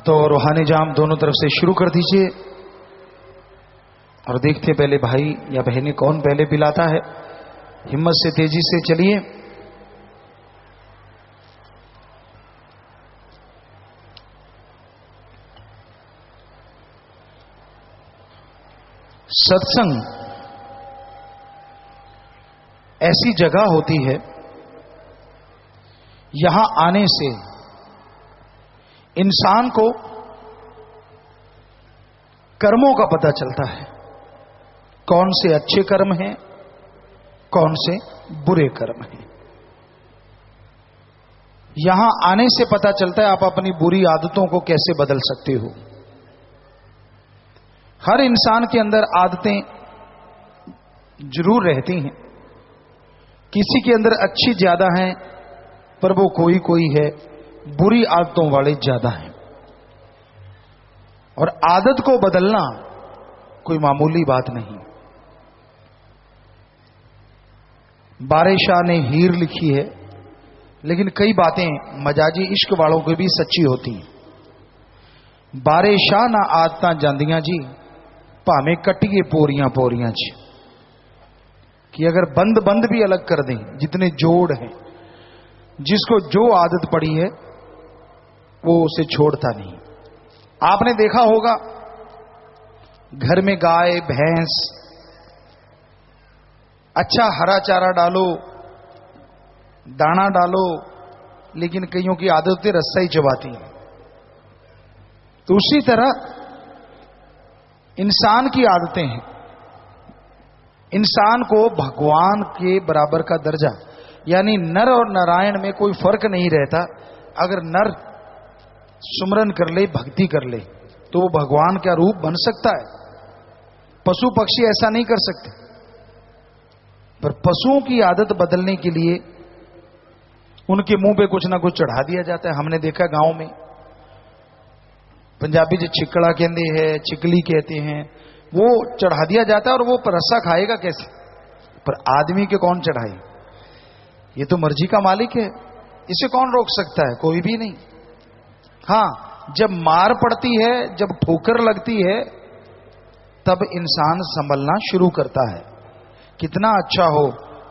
तो रूहानी जाम दोनों तरफ से शुरू कर दीजिए और देखते पहले भाई या बहनें कौन पहले पिलाता है। हिम्मत से तेजी से चलिए। सत्संग ऐसी जगह होती है, यहां आने से इंसान को कर्मों का पता चलता है, कौन से अच्छे कर्म हैं, कौन से बुरे कर्म हैं। यहां आने से पता चलता है आप अपनी बुरी आदतों को कैसे बदल सकते हो। हर इंसान के अंदर आदतें जरूर रहती हैं, किसी के अंदर अच्छी ज्यादा हैं, पर वो कोई कोई है बुरी आदतों वाले ज्यादा हैं। और आदत को बदलना कोई मामूली बात नहीं। बारे शाह ने हीर लिखी है, लेकिन कई बातें मजाजी इश्क वालों की भी सच्ची होती हैं। बारे शाह ना आदतां जांदियां जी, भावें कट्टिए पोरियां पोरियां च, कि अगर बंद बंद भी अलग कर दें, जितने जोड़ हैं, जिसको जो आदत पड़ी है वो उसे छोड़ता नहीं। आपने देखा होगा घर में गाय भैंस, अच्छा हरा चारा डालो, दाना डालो, लेकिन कईयों की आदत होती है रस्सा ही चबाती है। तो उसी तरह इंसान की आदतें हैं। इंसान को भगवान के बराबर का दर्जा, यानी नर और नारायण में कोई फर्क नहीं रहता। अगर नर सुमरन कर ले, भक्ति कर ले, तो वो भगवान का रूप बन सकता है। पशु पक्षी ऐसा नहीं कर सकते। पर पशुओं की आदत बदलने के लिए उनके मुंह पे कुछ ना कुछ चढ़ा दिया जाता है। हमने देखा गांव में, पंजाबी जो छिकड़ा कहते हैं, चिकली कहते हैं, वो चढ़ा दिया जाता है। और वो रस्सा खाएगा कैसे? पर आदमी के कौन चढ़ाए? ये तो मर्जी का मालिक है, इसे कौन रोक सकता है? कोई भी नहीं। हां, जब मार पड़ती है, जब ठोकर लगती है, तब इंसान संभलना शुरू करता है। कितना अच्छा हो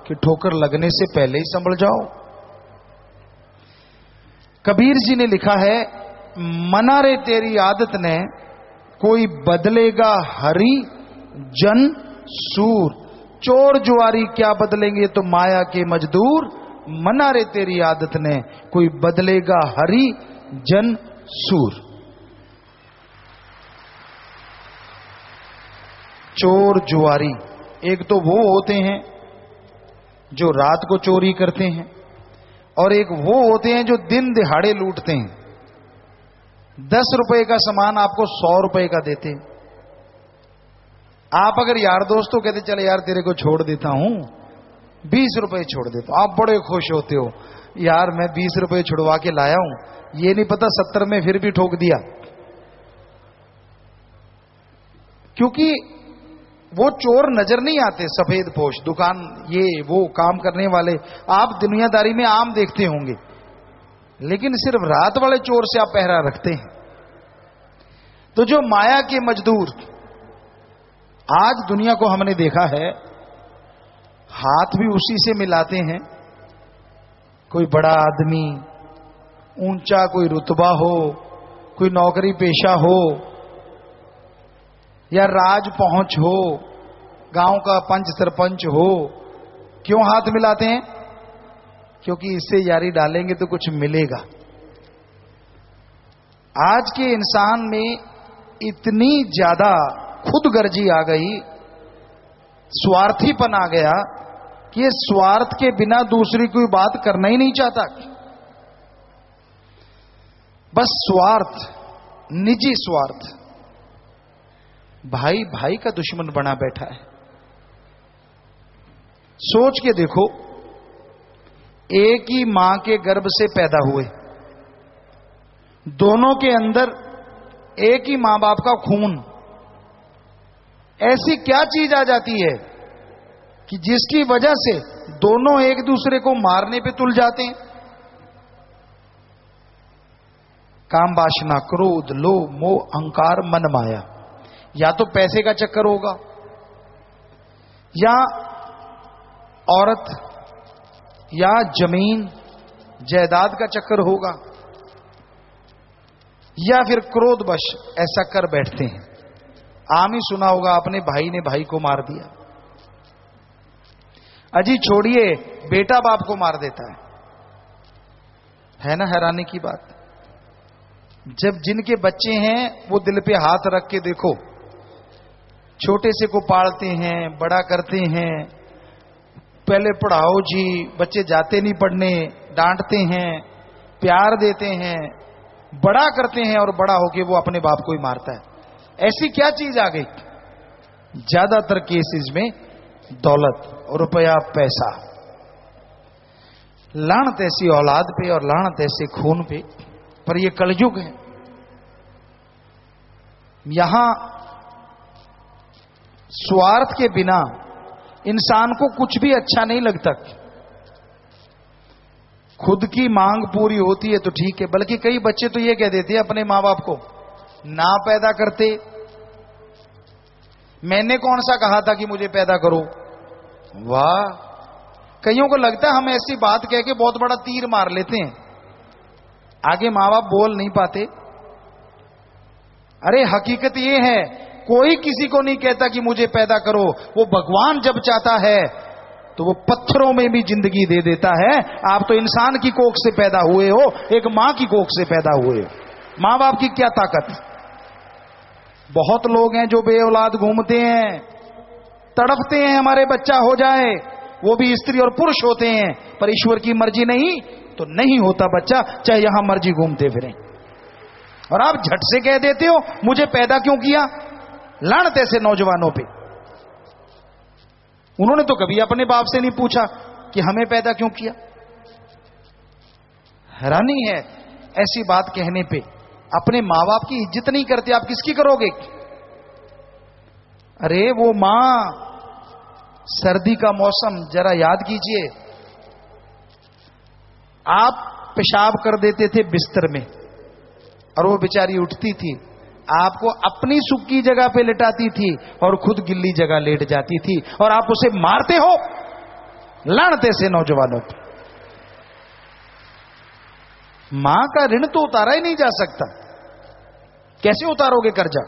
कि ठोकर लगने से पहले ही संभल जाओ। कबीर जी ने लिखा है, मना रे तेरी आदत ने, कोई बदलेगा हरि जन सूर। चोर जुआरी क्या बदलेंगे तो माया के मजदूर। मना रे तेरी आदत ने, कोई बदलेगा हरि जन सूर। चोर जुआरी एक तो वो होते हैं जो रात को चोरी करते हैं, और एक वो होते हैं जो दिन दिहाड़े लूटते हैं। 10 रुपए का सामान आपको 100 रुपए का देते हैं। आप अगर यार दोस्तों कहते चले यार तेरे को छोड़ देता हूं, 20 रुपए छोड़ देता हूं, आप बड़े खुश होते हो, यार मैं 20 रुपए छुड़वा के लाया हूं, ये नहीं पता 70 में फिर भी ठोक दिया। क्योंकि वो चोर नजर नहीं आते, सफेद पोश, दुकान ये वो काम करने वाले आप दुनियादारी में आम देखते होंगे, लेकिन सिर्फ रात वाले चोर से आप पहरा रखते हैं। तो जो माया के मजदूर, आज दुनिया को हमने देखा है, हाथ भी उसी से मिलाते हैं। कोई बड़ा आदमी, ऊंचा कोई रुतबा हो, कोई नौकरी पेशा हो, या राज पहुंच हो, गांव का पंच सरपंच हो, क्यों हाथ मिलाते हैं? क्योंकि इससे यारी डालेंगे तो कुछ मिलेगा। आज के इंसान में इतनी ज्यादा खुदगर्जी आ गई, स्वार्थीपन आ गया कि ये स्वार्थ के बिना दूसरी कोई बात करना ही नहीं चाहता। बस स्वार्थ, निजी स्वार्थ। भाई भाई का दुश्मन बना बैठा है। सोच के देखो, एक ही मां के गर्भ से पैदा हुए, दोनों के अंदर एक ही मां बाप का खून, ऐसी क्या चीज आ जाती है कि जिसकी वजह से दोनों एक दूसरे को मारने पे तुल जाते हैं? काम वासना, क्रोध, लोभ, मोह, अहंकार, मन माया। या तो पैसे का चक्कर होगा, या औरत, या जमीन जायदाद का चक्कर होगा, या फिर क्रोधवश ऐसा कर बैठते हैं। आम ही सुना होगा, अपने भाई ने भाई को मार दिया। अजी छोड़िए, बेटा बाप को मार देता है ना हैरानी की बात। जब जिनके बच्चे हैं वो दिल पे हाथ रख के देखो, छोटे से को पालते हैं, बड़ा करते हैं, पहले पढ़ाओ जी, बच्चे जाते नहीं पढ़ने, डांटते हैं, प्यार देते हैं, बड़ा करते हैं, और बड़ा होके वो अपने बाप को ही मारता है। ऐसी क्या चीज आ गई? ज्यादातर केसेस में दौलत, रुपया, पैसा। लानत ऐसी औलाद पे और लानत ऐसे खून पे। पर ये कलयुग है। यहां स्वार्थ के बिना इंसान को कुछ भी अच्छा नहीं लगता। खुद की मांग पूरी होती है तो ठीक है, बल्कि कई बच्चे तो ये कह देते हैं अपने मां बाप को, ना पैदा करते, मैंने कौन सा कहा था कि मुझे पैदा करो। वाह, कईयों को लगता है हम ऐसी बात कह के बहुत बड़ा तीर मार लेते हैं, आगे मां बाप बोल नहीं पाते। अरे हकीकत ये है, कोई किसी को नहीं कहता कि मुझे पैदा करो। वो भगवान जब चाहता है तो वो पत्थरों में भी जिंदगी दे देता है। आप तो इंसान की कोख से पैदा हुए हो, एक मां की कोख से पैदा हुए हो। मां बाप की क्या ताकत। बहुत लोग हैं जो बे औलाद घूमते हैं, तड़पते हैं हमारे बच्चा हो जाए, वो भी स्त्री और पुरुष होते हैं, पर ईश्वर की मर्जी नहीं तो नहीं होता बच्चा, चाहे यहां मर्जी घूमते फिरें। और आप झट से कह देते हो मुझे पैदा क्यों किया। लानत ऐसे नौजवानों पे। उन्होंने तो कभी अपने बाप से नहीं पूछा कि हमें पैदा क्यों किया। हैरानी है ऐसी बात कहने पे। अपने मां बाप की इज्जत नहीं करते, आप किसकी करोगे। अरे वो मां, सर्दी का मौसम जरा याद कीजिए, आप पेशाब कर देते थे बिस्तर में और वो बेचारी उठती थी, आपको अपनी सूखी जगह पे लेटाती थी और खुद गिल्ली जगह लेट जाती थी, और आप उसे मारते हो। लानते से नौजवानों पे। मां का ऋण तो उतारा ही नहीं जा सकता, कैसे उतारोगे कर्जा।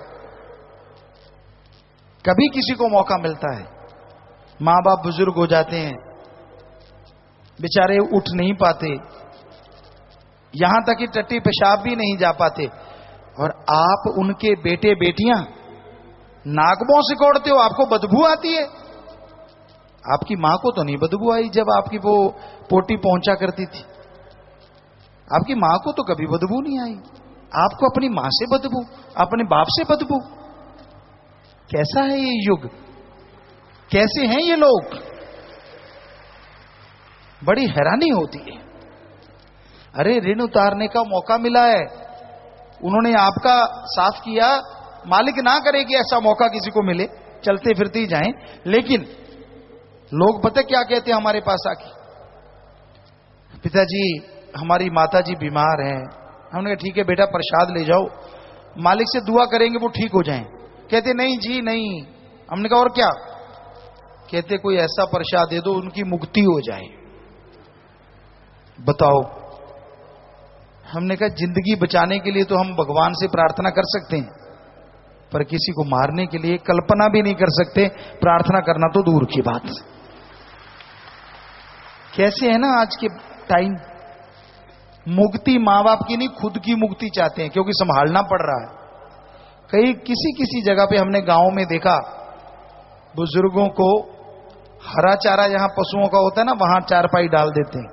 कभी किसी को मौका मिलता है, मां बाप बुजुर्ग हो जाते हैं, बेचारे उठ नहीं पाते, यहां तक कि टट्टी पेशाब भी नहीं जा पाते, और आप उनके बेटे बेटियां नागमों से कोड़ते हो, आपको बदबू आती है। आपकी मां को तो नहीं बदबू आई जब आपकी वो पोटी पहुंचा करती थी, आपकी मां को तो कभी बदबू नहीं आई, आपको अपनी मां से बदबू, अपने बाप से बदबू। कैसा है ये युग, कैसे हैं ये लोग, बड़ी हैरानी होती है। अरे ऋण उतारने का मौका मिला है, उन्होंने आपका साफ किया, मालिक ना करे कि ऐसा मौका किसी को मिले, चलते फिरते ही जाएं। लेकिन लोग पता क्या कहते हैं हमारे पास आके, पिताजी हमारी माताजी बीमार हैं। हमने कहा ठीक है बेटा प्रसाद ले जाओ, मालिक से दुआ करेंगे वो ठीक हो जाएं। कहते नहीं जी नहीं। हमने कहा और क्या। कहते कोई ऐसा प्रसाद दे दो उनकी मुक्ति हो जाए। बताओ। हमने कहा जिंदगी बचाने के लिए तो हम भगवान से प्रार्थना कर सकते हैं, पर किसी को मारने के लिए कल्पना भी नहीं कर सकते, प्रार्थना करना तो दूर की बात। कैसे है ना आज के टाइम, मुक्ति मां बाप की नहीं खुद की मुक्ति चाहते हैं, क्योंकि संभालना पड़ रहा है। कई किसी जगह पे हमने गांव में देखा, बुजुर्गों को हरा चारा जहां पशुओं का होता है ना, वहां चारपाई डाल देते हैं,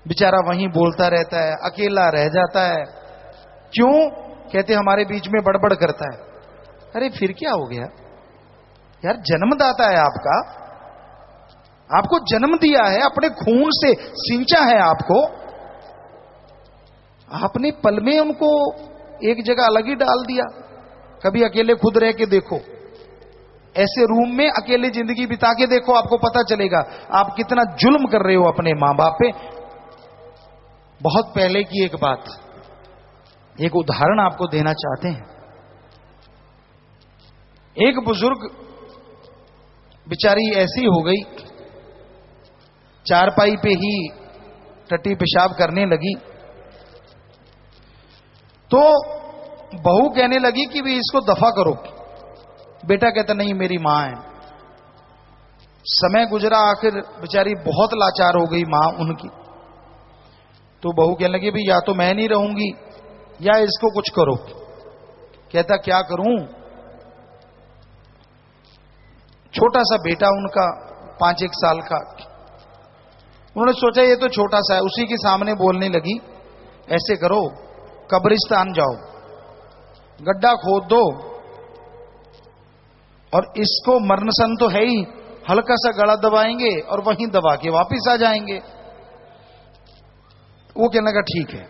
बेचारा वहीं बोलता रहता है, अकेला रह जाता है। क्यों। कहते हमारे बीच में बड़बड़ करता है। अरे फिर क्या हो गया यार, जन्मदाता है आपका, आपको जन्म दिया है, अपने खून से सिंचा है आपको, आपने पल में उनको एक जगह अलग ही डाल दिया। कभी अकेले खुद रह के देखो, ऐसे रूम में अकेले जिंदगी बिता के देखो, आपको पता चलेगा आप कितना जुल्म कर रहे हो अपने मां बाप पे। बहुत पहले की एक बात, एक उदाहरण आपको देना चाहते हैं। एक बुजुर्ग बेचारी ऐसी हो गई, चारपाई पे ही टट्टी पेशाब करने लगी, तो बहू कहने लगी कि भी इसको दफा करो। बेटा कहता नहीं, मेरी मां है। समय गुजरा, आखिर बेचारी बहुत लाचार हो गई मां उनकी। तो बहू कहने लगी भी या तो मैं नहीं रहूंगी या इसको कुछ करो। कहता क्या करूं? छोटा सा बेटा उनका 5-1 साल का, उन्होंने सोचा ये तो छोटा सा है, उसी के सामने बोलने लगी ऐसे करो, कब्रिस्तान जाओ, गड्ढा खोद दो और इसको मरणसन तो है ही, हल्का सा गला दबाएंगे और वहीं दबा के वापिस आ जाएंगे। वो कहने लगा ठीक है।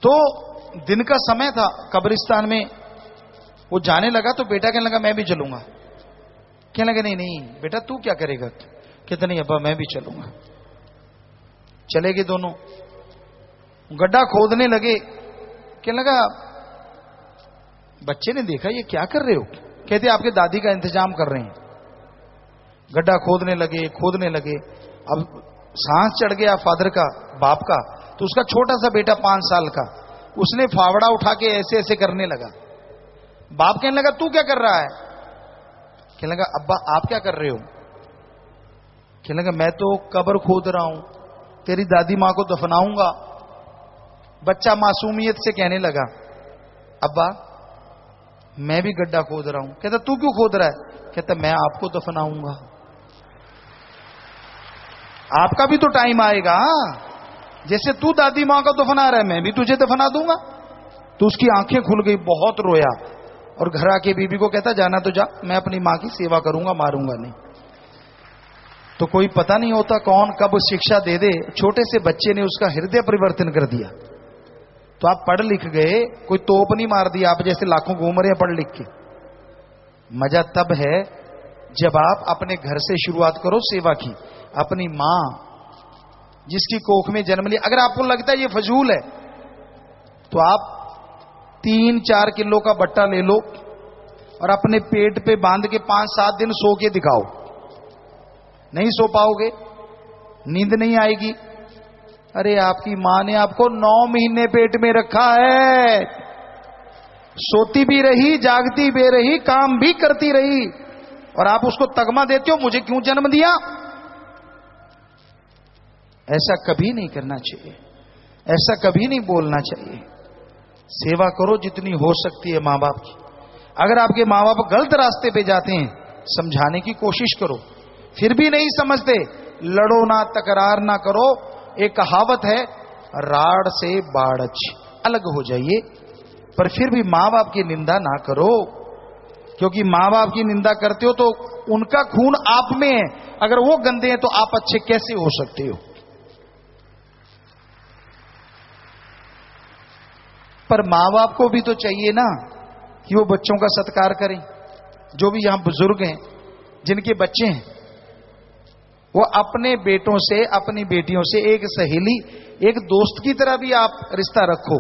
तो दिन का समय था, कब्रिस्तान में वो जाने लगा तो बेटा कहने लगा मैं भी चलूंगा। कहने लगा नहीं नहीं बेटा तू क्या करेगा? कहता नहीं अब्बा मैं भी चलूंगा। चले गए दोनों, गड्ढा खोदने लगे। कहने लगा बच्चे ने देखा ये क्या कर रहे हो? कहते आपके दादी का इंतजाम कर रहे हैं। गड्ढा खोदने लगे। अब सांस चढ़ गया फादर का, बाप का, तो उसका छोटा सा बेटा 5 साल का, उसने फावड़ा उठा के ऐसे ऐसे करने लगा। बाप कहने लगा तू क्या कर रहा है? कहने लगा अब्बा आप क्या कर रहे हो? कहने लगा मैं तो कब्र खोद रहा हूं, तेरी दादी मां को दफनाऊंगा। बच्चा मासूमियत से कहने लगा अब्बा मैं भी गड्ढा खोद रहा हूं। कहता तू क्यों खोद रहा है? कहता मैं आपको दफनाऊंगा, आपका भी तो टाइम आएगा। जैसे तू दादी मां का दफना रहा है मैं भी तुझे दफना दूंगा। तो उसकी आंखें खुल गई, बहुत रोया और घर आके बीबी को कहता जाना तो जा, मैं अपनी मां की सेवा करूंगा, मारूंगा नहीं। तो कोई पता नहीं होता कौन कब शिक्षा दे दे। छोटे से बच्चे ने उसका हृदय परिवर्तन कर दिया। तो आप पढ़ लिख गए, कोई तोप नहीं मार दिया, आप जैसे लाखों घूम रहे हैं पढ़ लिख के। मजा तब है जब आप अपने घर से शुरुआत करो सेवा की। अपनी मां जिसकी कोख में जन्म लिया, अगर आपको लगता है ये फजूल है तो आप 3-4 किलो का बट्टा ले लो और अपने पेट पे बांध के 5-7 दिन सो के दिखाओ। नहीं सो पाओगे, नींद नहीं आएगी। अरे आपकी मां ने आपको 9 महीने पेट में रखा है, सोती भी रही, जागती भी रही, काम भी करती रही, और आप उसको तगमा देते हो मुझे क्यों जन्म दिया। ऐसा कभी नहीं करना चाहिए, ऐसा कभी नहीं बोलना चाहिए। सेवा करो जितनी हो सकती है मां बाप की। अगर आपके मां बाप गलत रास्ते पे जाते हैं, समझाने की कोशिश करो, फिर भी नहीं समझते, लड़ो ना, तकरार ना करो। एक कहावत है, राड़ से बाड़च, अलग हो जाइए, पर फिर भी मां बाप की निंदा ना करो, क्योंकि मां बाप की निंदा करते हो तो उनका खून आप में है। अगर वो गंदे हैं तो आप अच्छे कैसे हो सकते हो? पर मां बाप को भी तो चाहिए ना कि वो बच्चों का सत्कार करें। जो भी यहां बुजुर्ग हैं जिनके बच्चे हैं, वो अपने बेटों से, अपनी बेटियों से एक सहेली, एक दोस्त की तरह भी आप रिश्ता रखो,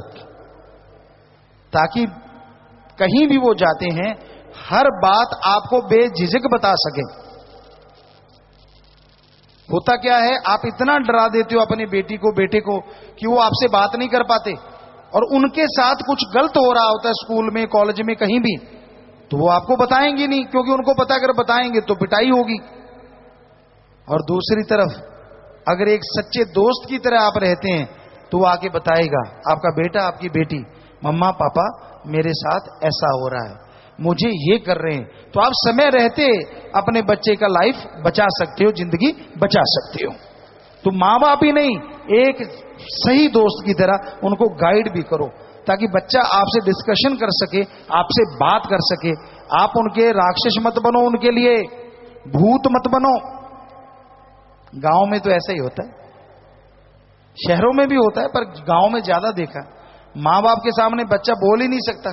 ताकि कहीं भी वो जाते हैं हर बात आपको बेझिझक बता सके। होता क्या है, आप इतना डरा देते हो अपनी बेटी को, बेटे को, कि वो आपसे बात नहीं कर पाते, और उनके साथ कुछ गलत हो रहा होता है स्कूल में, कॉलेज में, कहीं भी, तो वो आपको बताएंगे नहीं, क्योंकि उनको पता अगर बताएंगे तो पिटाई होगी। और दूसरी तरफ अगर एक सच्चे दोस्त की तरह आप रहते हैं तो वो आके बताएगा, आपका बेटा, आपकी बेटी, मम्मा पापा मेरे साथ ऐसा हो रहा है, मुझे ये कर रहे हैं, तो आप समय रहते अपने बच्चे का लाइफ बचा सकते हो, जिंदगी बचा सकते हो। तो मां बाप ही नहीं, एक सही दोस्त की तरह उनको गाइड भी करो, ताकि बच्चा आपसे डिस्कशन कर सके, आपसे बात कर सके। आप उनके राक्षस मत बनो, उनके लिए भूत मत बनो। गांव में तो ऐसा ही होता है, शहरों में भी होता है, पर गांव में ज्यादा देखा। मां बाप के सामने बच्चा बोल ही नहीं सकता,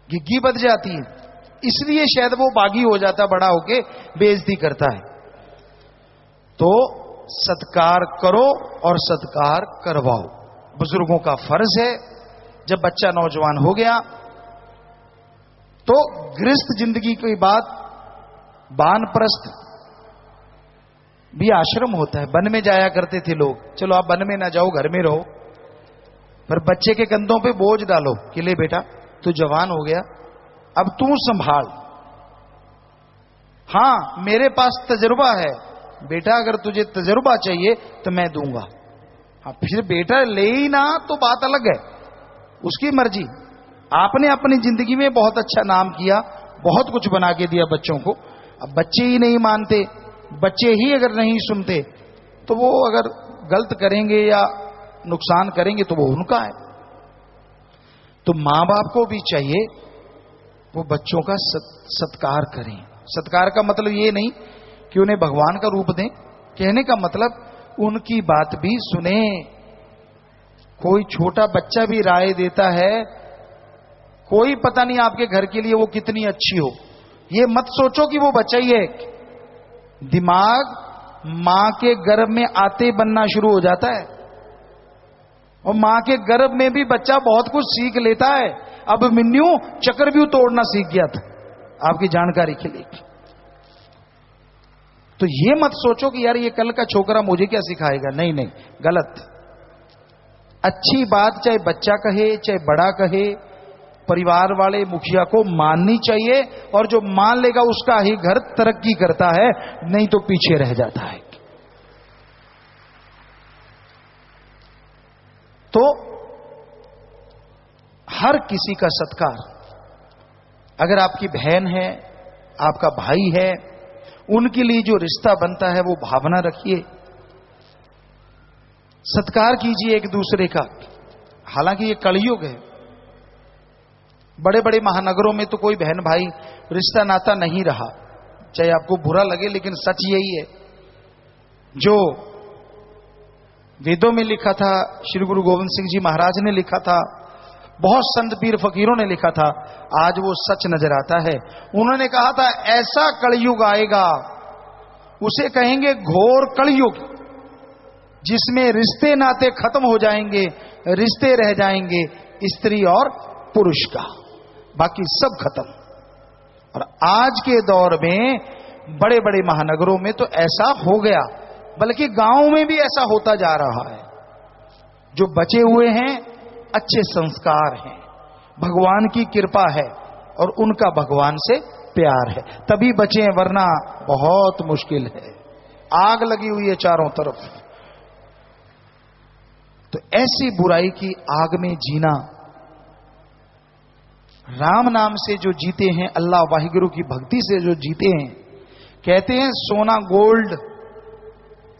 घिग्गी बच जाती है, इसलिए शायद वो बागी हो जाता, बड़ा होके बेइज्जती करता है। तो सत्कार करो और सत्कार करवाओ। बुजुर्गों का फर्ज है, जब बच्चा नौजवान हो गया तो गृहस्थ जिंदगी के बाद वानप्रस्थ भी आश्रम होता है। वन में जाया करते थे लोग, चलो आप वन में ना जाओ, घर में रहो, पर बच्चे के कंधों पे बोझ डालो कि ले बेटा तू जवान हो गया, अब तू संभाल। हां मेरे पास तजुर्बा है बेटा, अगर तुझे तजुर्बा चाहिए तो मैं दूंगा। हाँ फिर बेटा ले ही ना तो बात अलग है, उसकी मर्जी। आपने अपनी जिंदगी में बहुत अच्छा नाम किया, बहुत कुछ बना के दिया बच्चों को, अब बच्चे ही नहीं मानते, बच्चे ही अगर नहीं सुनते तो वो अगर गलत करेंगे या नुकसान करेंगे तो वो उनका है। तो मां बाप को भी चाहिए वो बच्चों का सत्कार करें। सत्कार का मतलब ये नहीं कि उन्हें भगवान का रूप दें, कहने का मतलब उनकी बात भी सुने। कोई छोटा बच्चा भी राय देता है, कोई पता नहीं आपके घर के लिए वो कितनी अच्छी हो, ये मत सोचो कि वो बच्चा ही है। दिमाग मां के गर्भ में आते बनना शुरू हो जाता है, और मां के गर्भ में भी बच्चा बहुत कुछ सीख लेता है। अब मिन्नू चक्रव्यूह तोड़ना सीख गया था, आपकी जानकारी के लिए। तो ये मत सोचो कि यार ये कल का छोकरा मुझे क्या सिखाएगा, नहीं नहीं, गलत। अच्छी बात चाहे बच्चा कहे चाहे बड़ा कहे, परिवार वाले मुखिया को माननी चाहिए, और जो मान लेगा उसका ही घर तरक्की करता है, नहीं तो पीछे रह जाता है। तो हर किसी का सत्कार, अगर आपकी बहन है, आपका भाई है, उनके लिए जो रिश्ता बनता है वो भावना रखिए, सत्कार कीजिए एक दूसरे का। हालांकि ये कलयुग है, बड़े बड़े महानगरों में तो कोई बहन भाई रिश्ता नाता नहीं रहा, चाहे आपको बुरा लगे, लेकिन सच यही है। जो वेदों में लिखा था, श्री गुरु गोविंद सिंह जी महाराज ने लिखा था, बहुत संत पीर फकीरों ने लिखा था, आज वो सच नजर आता है। उन्होंने कहा था ऐसा कलयुग आएगा, उसे कहेंगे घोर कलयुग, जिसमें रिश्ते नाते खत्म हो जाएंगे, रिश्ते रह जाएंगे स्त्री और पुरुष का, बाकी सब खत्म। और आज के दौर में बड़े बड़े महानगरों में तो ऐसा हो गया, बल्कि गांव में भी ऐसा होता जा रहा है। जो बचे हुए हैं अच्छे संस्कार हैं, भगवान की कृपा है और उनका भगवान से प्यार है, तभी बचे, वरना बहुत मुश्किल है, आग लगी हुई है चारों तरफ। तो ऐसी बुराई की आग में जीना, राम नाम से जो जीते हैं, अल्लाह वाहिगुरु की भक्ति से जो जीते हैं, कहते हैं सोना गोल्ड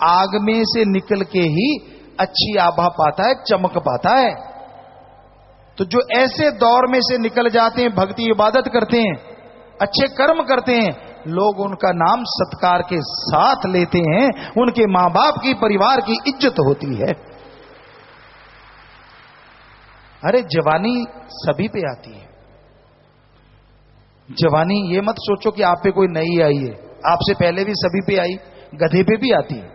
आग में से निकल के ही अच्छी आभा पाता है, चमक पाता है। तो जो ऐसे दौर में से निकल जाते हैं, भक्ति इबादत करते हैं, अच्छे कर्म करते हैं, लोग उनका नाम सत्कार के साथ लेते हैं, उनके मां बाप की, परिवार की इज्जत होती है। अरे जवानी सभी पे आती है, जवानी ये मत सोचो कि आप पे कोई नई आई है, आपसे पहले भी सभी पे आई, गधे पे भी आती है,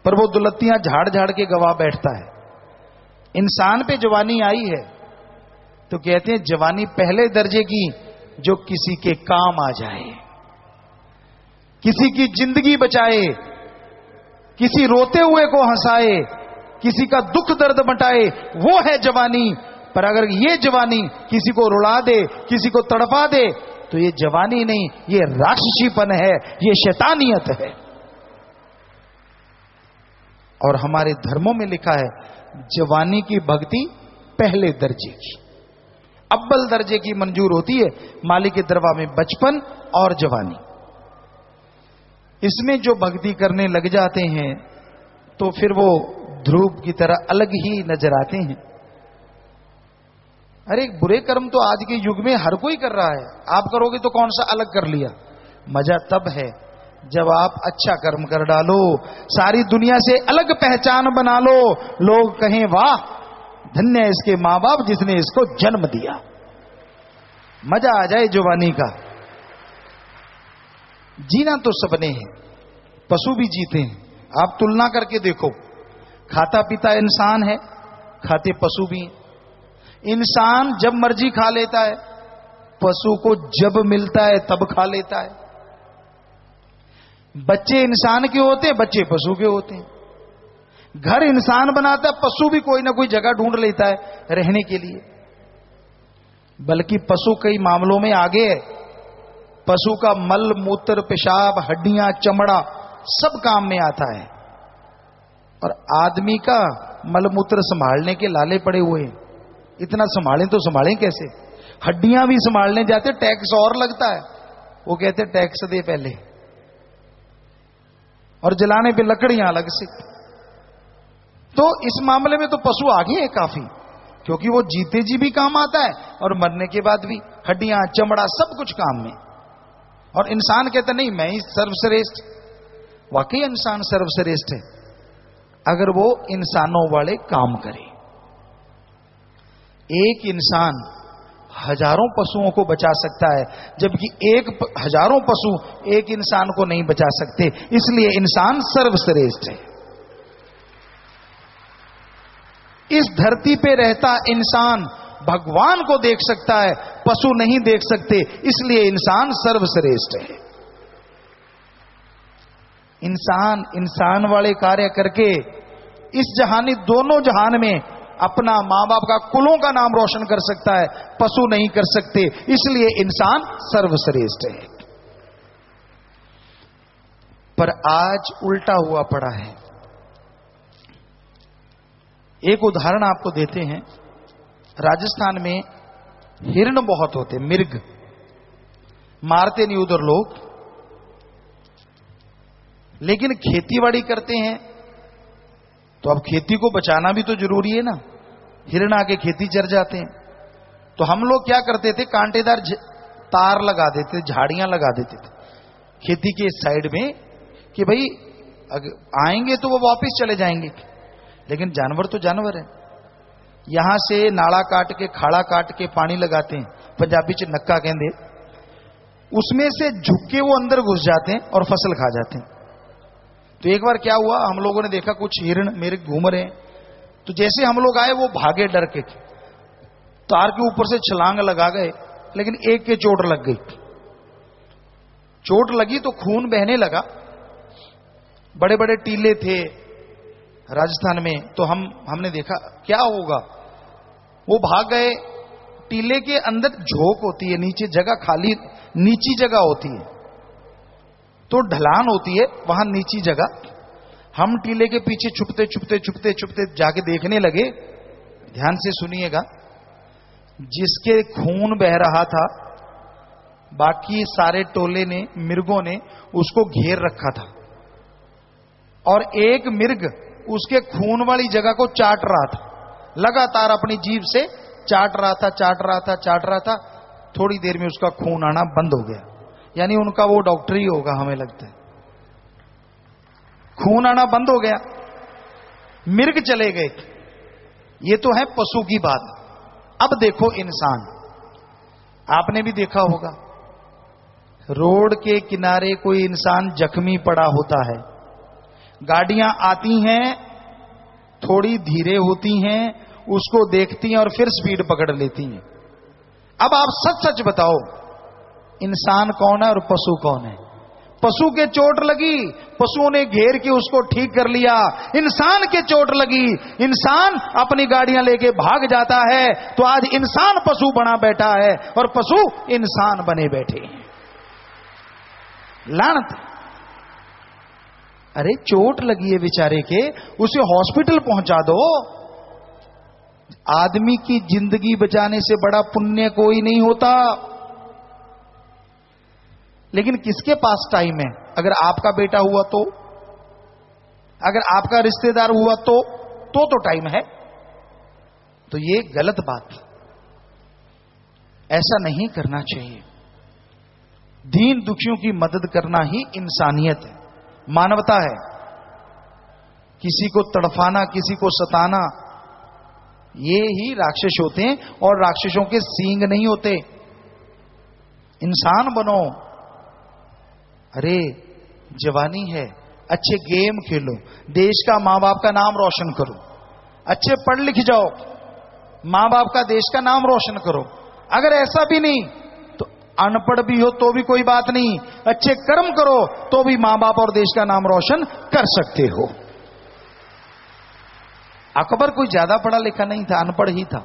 पर वो दुलत्तियां झाड़ झाड़ के गवा बैठता है। इंसान पे जवानी आई है तो कहते हैं जवानी पहले दर्जे की, जो किसी के काम आ जाए, किसी की जिंदगी बचाए, किसी रोते हुए को हंसाए, किसी का दुख दर्द मटाए, वो है जवानी। पर अगर ये जवानी किसी को रुला दे, किसी को तड़पा दे, तो ये जवानी नहीं, ये राक्षसीपन है, ये शैतानियत है। और हमारे धर्मों में लिखा है जवानी की भक्ति पहले दर्जे की, अव्वल दर्जे की मंजूर होती है माली के दरबार में बचपन और जवानी। इसमें जो भक्ति करने लग जाते हैं तो फिर वो ध्रुव की तरह अलग ही नजर आते हैं। अरे बुरे कर्म तो आज के युग में हर कोई कर रहा है, आप करोगे तो कौन सा अलग कर लिया। मजा तब है जब आप अच्छा कर्म कर डालो, सारी दुनिया से अलग पहचान बना लो, लोग कहें वाह धन्य है इसके मां बाप जिसने इसको जन्म दिया। मजा आ जाए जवानी का। जीना तो सबने है, पशु भी जीते हैं, आप तुलना करके देखो, खाता पीता इंसान है, खाते पशु भी हैं। इंसान जब मर्जी खा लेता है, पशु को जब मिलता है तब खा लेता है। बच्चे इंसान के होते हैं, बच्चे पशु के होते हैं। घर इंसान बनाता है, पशु भी कोई ना कोई जगह ढूंढ लेता है रहने के लिए। बल्कि पशु कई मामलों में आगे है। पशु का मल मूत्र पेशाब हड्डियां चमड़ा सब काम में आता है, और आदमी का मल मूत्र संभालने के लाले पड़े हुए हैं। इतना संभालें तो संभालें कैसे? हड्डियां भी संभालने जाते टैक्स और लगता है, वो कहते टैक्स दे पहले, और जलाने पे लकड़ियां अलग से। तो इस मामले में तो पशु आगे है काफी, क्योंकि वो जीते जी भी काम आता है और मरने के बाद भी हड्डियां चमड़ा सब कुछ काम में। और इंसान कहता नहीं मैं ही सर्वश्रेष्ठ। वाकई इंसान सर्वश्रेष्ठ है अगर वो इंसानों वाले काम करे। एक इंसान हजारों पशुओं को बचा सकता है, जबकि हजारों पशु एक इंसान को नहीं बचा सकते। इसलिए इंसान सर्वश्रेष्ठ है। इस धरती पे रहता इंसान भगवान को देख सकता है, पशु नहीं देख सकते, इसलिए इंसान सर्वश्रेष्ठ है। इंसान इंसान वाले कार्य करके इस जहानी दोनों जहान में अपना मां बाप का कुलों का नाम रोशन कर सकता है, पशु नहीं कर सकते, इसलिए इंसान सर्वश्रेष्ठ है। पर आज उल्टा हुआ पड़ा है। एक उदाहरण आपको देते हैं। राजस्थान में हिरण बहुत होते, मिर्ग मारते नहीं उधर लोग, लेकिन खेतीबाड़ी करते हैं तो अब खेती को बचाना भी तो जरूरी है ना। हिरण आके खेती चर जाते हैं, तो हम लोग क्या करते थे, कांटेदार तार लगा देते, झाड़ियां लगा देते थे खेती के साइड में, कि भाई आएंगे तो वो वापस चले जाएंगे। लेकिन जानवर तो जानवर है। यहां से नाला काट के खाड़ा काट के पानी लगाते हैं, पंजाबी च नक्का कहते, उसमें से झुक के वो अंदर घुस जाते हैं और फसल खा जाते हैं। तो एक बार क्या हुआ, हम लोगों ने देखा कुछ हिरण मेरे घूम रहे हैं, तो जैसे हम लोग आए वो भागे डर के, तार के ऊपर से छलांग लगा गए, लेकिन एक के चोट लग गई। चोट लगी तो खून बहने लगा। बड़े बड़े टीले थे राजस्थान में, तो हमने देखा क्या होगा। वो भाग गए। टीले के अंदर झोंक होती है, नीचे जगह खाली नीची जगह होती है, तो ढलान होती है वहां नीची जगह। हम टीले के पीछे छुपते छुपते छुपते छुपते जाके देखने लगे। ध्यान से सुनिएगा, जिसके खून बह रहा था बाकी सारे टोले ने, मिर्गों ने उसको घेर रखा था, और एक मिर्ग उसके खून वाली जगह को चाट रहा था, लगातार अपनी जीभ से चाट रहा था, चाट रहा था, चाट रहा था। थोड़ी देर में उसका खून आना बंद हो गया। यानी उनका वो डॉक्टर ही होगा, हमें लगता है। खून आना बंद हो गया, मिर्ग चले गए। ये तो है पशु की बात। अब देखो इंसान, आपने भी देखा होगा, रोड के किनारे कोई इंसान जख्मी पड़ा होता है, गाड़ियां आती हैं, थोड़ी धीरे होती हैं, उसको देखती हैं और फिर स्पीड पकड़ लेती हैं। अब आप सच सच बताओ, इंसान कौन है और पशु कौन है? पशु के चोट लगी, पशुओं ने घेर के उसको ठीक कर लिया। इंसान के चोट लगी, इंसान अपनी गाड़ियां लेके भाग जाता है। तो आज इंसान पशु बना बैठा है और पशु इंसान बने बैठे हैं। लानत। अरे चोट लगी है बेचारे के, उसे हॉस्पिटल पहुंचा दो। आदमी की जिंदगी बचाने से बड़ा पुण्य कोई नहीं होता। लेकिन किसके पास टाइम है? अगर आपका बेटा हुआ तो, अगर आपका रिश्तेदार हुआ तो टाइम है। तो ये गलत बात, ऐसा नहीं करना चाहिए। दीन दुखियों की मदद करना ही इंसानियत है, मानवता है। किसी को तड़फाना, किसी को सताना, ये ही राक्षस होते हैं। और राक्षसों के सींग नहीं होते। इंसान बनो। अरे जवानी है, अच्छे गेम खेलो, देश का मां बाप का नाम रोशन करो। अच्छे पढ़ लिख जाओ, मां बाप का, देश का नाम रोशन करो। अगर ऐसा भी नहीं तो अनपढ़ भी हो तो भी कोई बात नहीं, अच्छे कर्म करो तो भी मां बाप और देश का नाम रोशन कर सकते हो। अकबर कोई ज्यादा पढ़ा लिखा नहीं था, अनपढ़ ही था,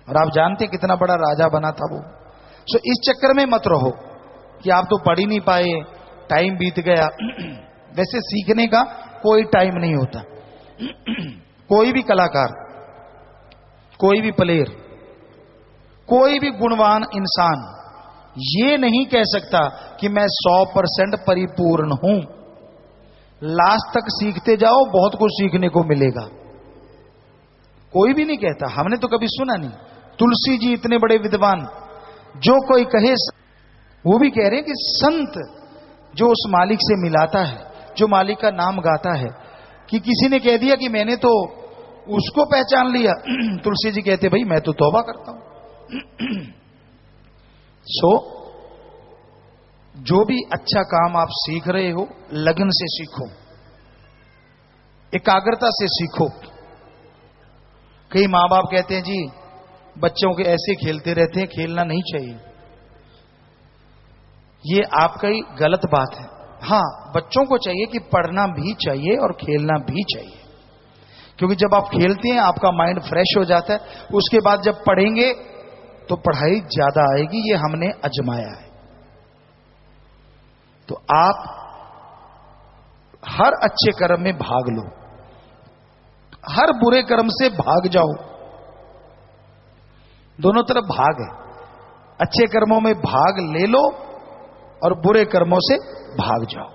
और आप जानते कितना बड़ा राजा बना था वो। सो इस चक्कर में मत रहो कि आप तो पढ़ ही नहीं पाए, टाइम बीत गया। वैसे सीखने का कोई टाइम नहीं होता। कोई भी कलाकार, कोई भी प्लेयर, कोई भी गुणवान इंसान ये नहीं कह सकता कि मैं 100% परिपूर्ण हूं। लास्ट तक सीखते जाओ, बहुत कुछ सीखने को मिलेगा। कोई भी नहीं कहता, हमने तो कभी सुना नहीं। तुलसी जी इतने बड़े विद्वान, जो कोई कहे, वो भी कह रहे हैं कि संत जो उस मालिक से मिलाता है, जो मालिक का नाम गाता है, कि किसी ने कह दिया कि मैंने तो उसको पहचान लिया, तुलसी जी कहते भाई मैं तो तौबा करता हूं। सो जो भी अच्छा काम आप सीख रहे हो, लगन से सीखो, एकाग्रता से सीखो। कई मां बाप कहते हैं जी बच्चों के ऐसे खेलते रहते हैं, खेलना नहीं चाहिए। ये आपका ही गलत बात है। हां, बच्चों को चाहिए कि पढ़ना भी चाहिए और खेलना भी चाहिए, क्योंकि जब आप खेलते हैं आपका माइंड फ्रेश हो जाता है। उसके बाद जब पढ़ेंगे तो पढ़ाई ज्यादा आएगी, ये हमने आजमाया है। तो आप हर अच्छे कर्म में भाग लो, हर बुरे कर्म से भाग जाओ। दोनों तरफ भाग है, अच्छे कर्मों में भाग ले लो और बुरे कर्मों से भाग जाओ।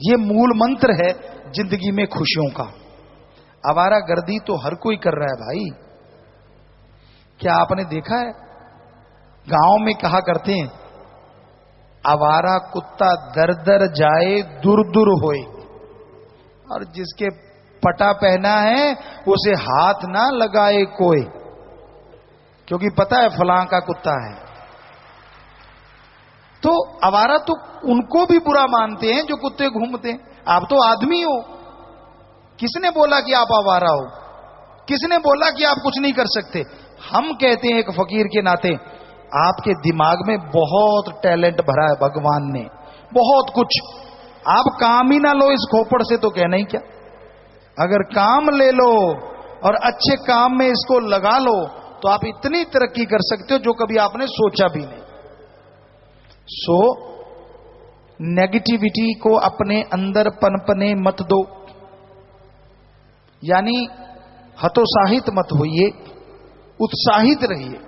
यह मूल मंत्र है जिंदगी में खुशियों का। आवारागर्दी तो हर कोई कर रहा है भाई। क्या आपने देखा है, गांव में कहा करते हैं आवारा कुत्ता दर दर जाए दूर दूर होए, और जिसके पटा पहना है उसे हाथ ना लगाए कोई, क्योंकि पता है फलां का कुत्ता है। तो आवारा तो उनको भी बुरा मानते हैं जो कुत्ते घूमते हैं। आप तो आदमी हो, किसने बोला कि आप आवारा हो? किसने बोला कि आप कुछ नहीं कर सकते? हम कहते हैं एक फकीर के नाते, आपके दिमाग में बहुत टैलेंट भरा है भगवान ने, बहुत कुछ। आप काम ही ना लो इस खोपड़ से तो कहना ही क्या। अगर काम ले लो और अच्छे काम में इसको लगा लो तो आप इतनी तरक्की कर सकते हो जो कभी आपने सोचा भी नहीं। सो नेगेटिविटी को अपने अंदर पनपने मत दो, यानी हतोत्साहित मत होइए, उत्साहित रहिए।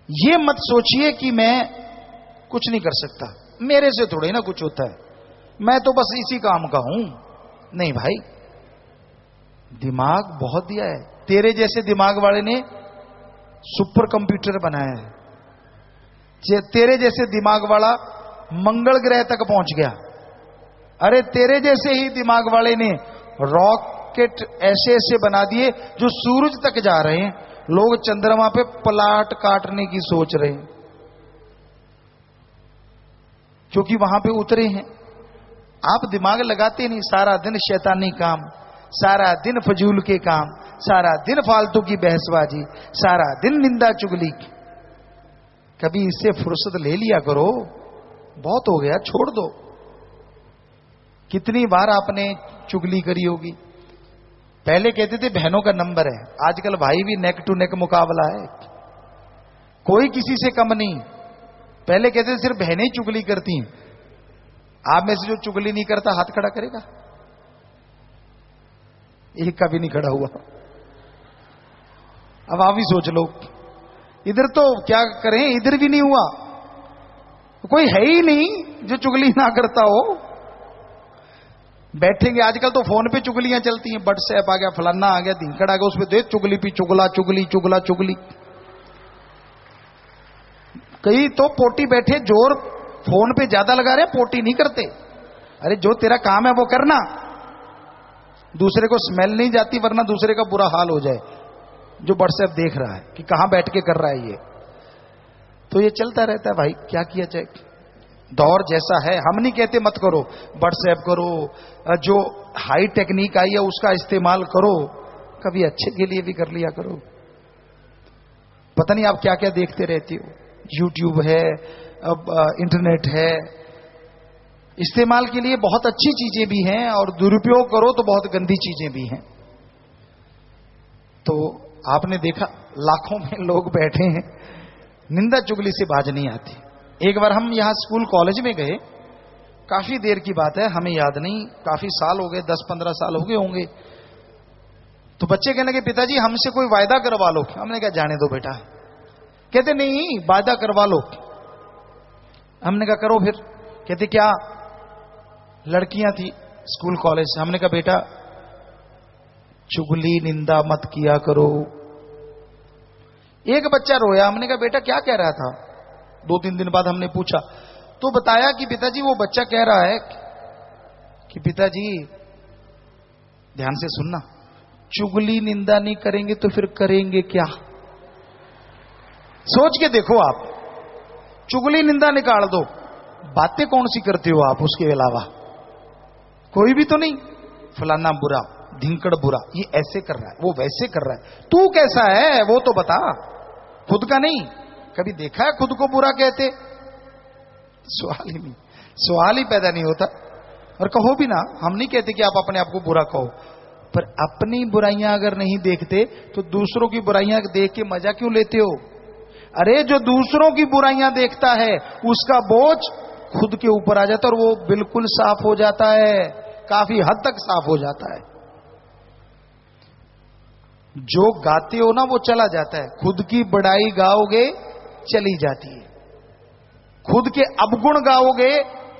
ये मत सोचिए कि मैं कुछ नहीं कर सकता, मेरे से थोड़े ना कुछ होता है, मैं तो बस इसी काम का हूं। नहीं भाई, दिमाग बहुत दिया है। तेरे जैसे दिमाग वाले ने सुपर कंप्यूटर बनाया है, तेरे जैसे दिमाग वाला मंगल ग्रह तक पहुंच गया। अरे तेरे जैसे ही दिमाग वाले ने रॉकेट ऐसे ऐसे बना दिए जो सूरज तक जा रहे हैं। लोग चंद्रमा पे प्लाट काटने की सोच रहे हैं क्योंकि वहां पे उतरे हैं। आप दिमाग लगाते नहीं, सारा दिन शैतानी काम, सारा दिन फजूल के काम, सारा दिन फालतू की बहसबाजी, सारा दिन निंदा चुगली। कभी इससे फुर्सत ले लिया करो, बहुत हो गया, छोड़ दो। कितनी बार आपने चुगली करी होगी। पहले कहते थे बहनों का नंबर है, आजकल भाई भी नेक टू नेक मुकाबला है, कोई किसी से कम नहीं। पहले कहते थे सिर्फ बहनें ही चुगली करती हैं। आप में से जो चुगली नहीं करता हाथ खड़ा करेगा? एक का भी नहीं खड़ा हुआ। अब आप ही सोच लो, इधर तो क्या करें, इधर भी नहीं हुआ। कोई है ही नहीं जो चुगली ना करता हो। बैठेंगे, आजकल तो फोन पे चुगलियां चलती हैं, व्हाट्सएप आ गया, फलाना आ गया, धिंकड़ आ गया, उसमें देख चुगली पे चुगला, चुगली चुगला चुगली। कई तो पोटी बैठे जोर फोन पे ज्यादा लगा रहे, पोटी नहीं करते। अरे जो तेरा काम है वो करना, दूसरे को स्मेल नहीं जाती, वरना दूसरे का बुरा हाल हो जाए जो व्हाट्सएप देख रहा है कि कहां बैठ के कर रहा है ये। तो ये चलता रहता है भाई, क्या किया जाए। दौर जैसा है, हम नहीं कहते मत करो, व्हाट्सएप करो, जो हाई टेक्निक आई है उसका इस्तेमाल करो, कभी अच्छे के लिए भी कर लिया करो। पता नहीं आप क्या क्या देखते रहती हो, यूट्यूब है, अब इंटरनेट है, इस्तेमाल के लिए बहुत अच्छी चीजें भी हैं और दुरुपयोग करो तो बहुत गंदी चीजें भी हैं। तो आपने देखा लाखों में लोग बैठे हैं, निंदा चुगली से बाज नहीं आती। एक बार हम यहां स्कूल कॉलेज में गए, काफी देर की बात है, हमें याद नहीं, काफी साल हो गए, 10-15 साल हो गए होंगे। तो बच्चे कहने लगे पिताजी हमसे कोई वायदा करवा लो। हमने कहा जाने दो बेटा। कहते नहीं वायदा करवा लो। हमने कहा करो फिर। कहते क्या? लड़कियां थी स्कूल कॉलेज। हमने कहा बेटा चुगली निंदा मत किया करो। एक बच्चा रोया। हमने कहा बेटा क्या कह रहा था? 2-3 दिन बाद हमने पूछा तो बताया कि पिताजी वो बच्चा कह रहा है कि पिताजी ध्यान से सुनना, चुगली निंदा नहीं करेंगे तो फिर करेंगे क्या? सोच के देखो आप, चुगली निंदा निकाल दो, बातें कौन सी करते हो आप उसके अलावा? कोई भी तो नहीं। फलाना बुरा, धिंकड़ बुरा, ये ऐसे कर रहा है, वो वैसे कर रहा है, तू कैसा है वो तो बता, खुद का नहीं। कभी देखा है खुद को बुरा कहते? सवाल ही नहीं, सवाल ही पैदा नहीं होता। और कहो भी ना, हम नहीं कहते कि आप अपने आप को बुरा कहो, पर अपनी बुराइयां अगर नहीं देखते तो दूसरों की बुराइयां देख के मजा क्यों लेते हो? अरे जो दूसरों की बुराइयां देखता है उसका बोझ खुद के ऊपर आ जाता है और वो बिल्कुल साफ हो जाता है, काफी हद तक साफ हो जाता है। जो गाते हो ना वो चला जाता है, खुद की बड़ाई गाओगे चली जाती है, खुद के अवगुण गाओगे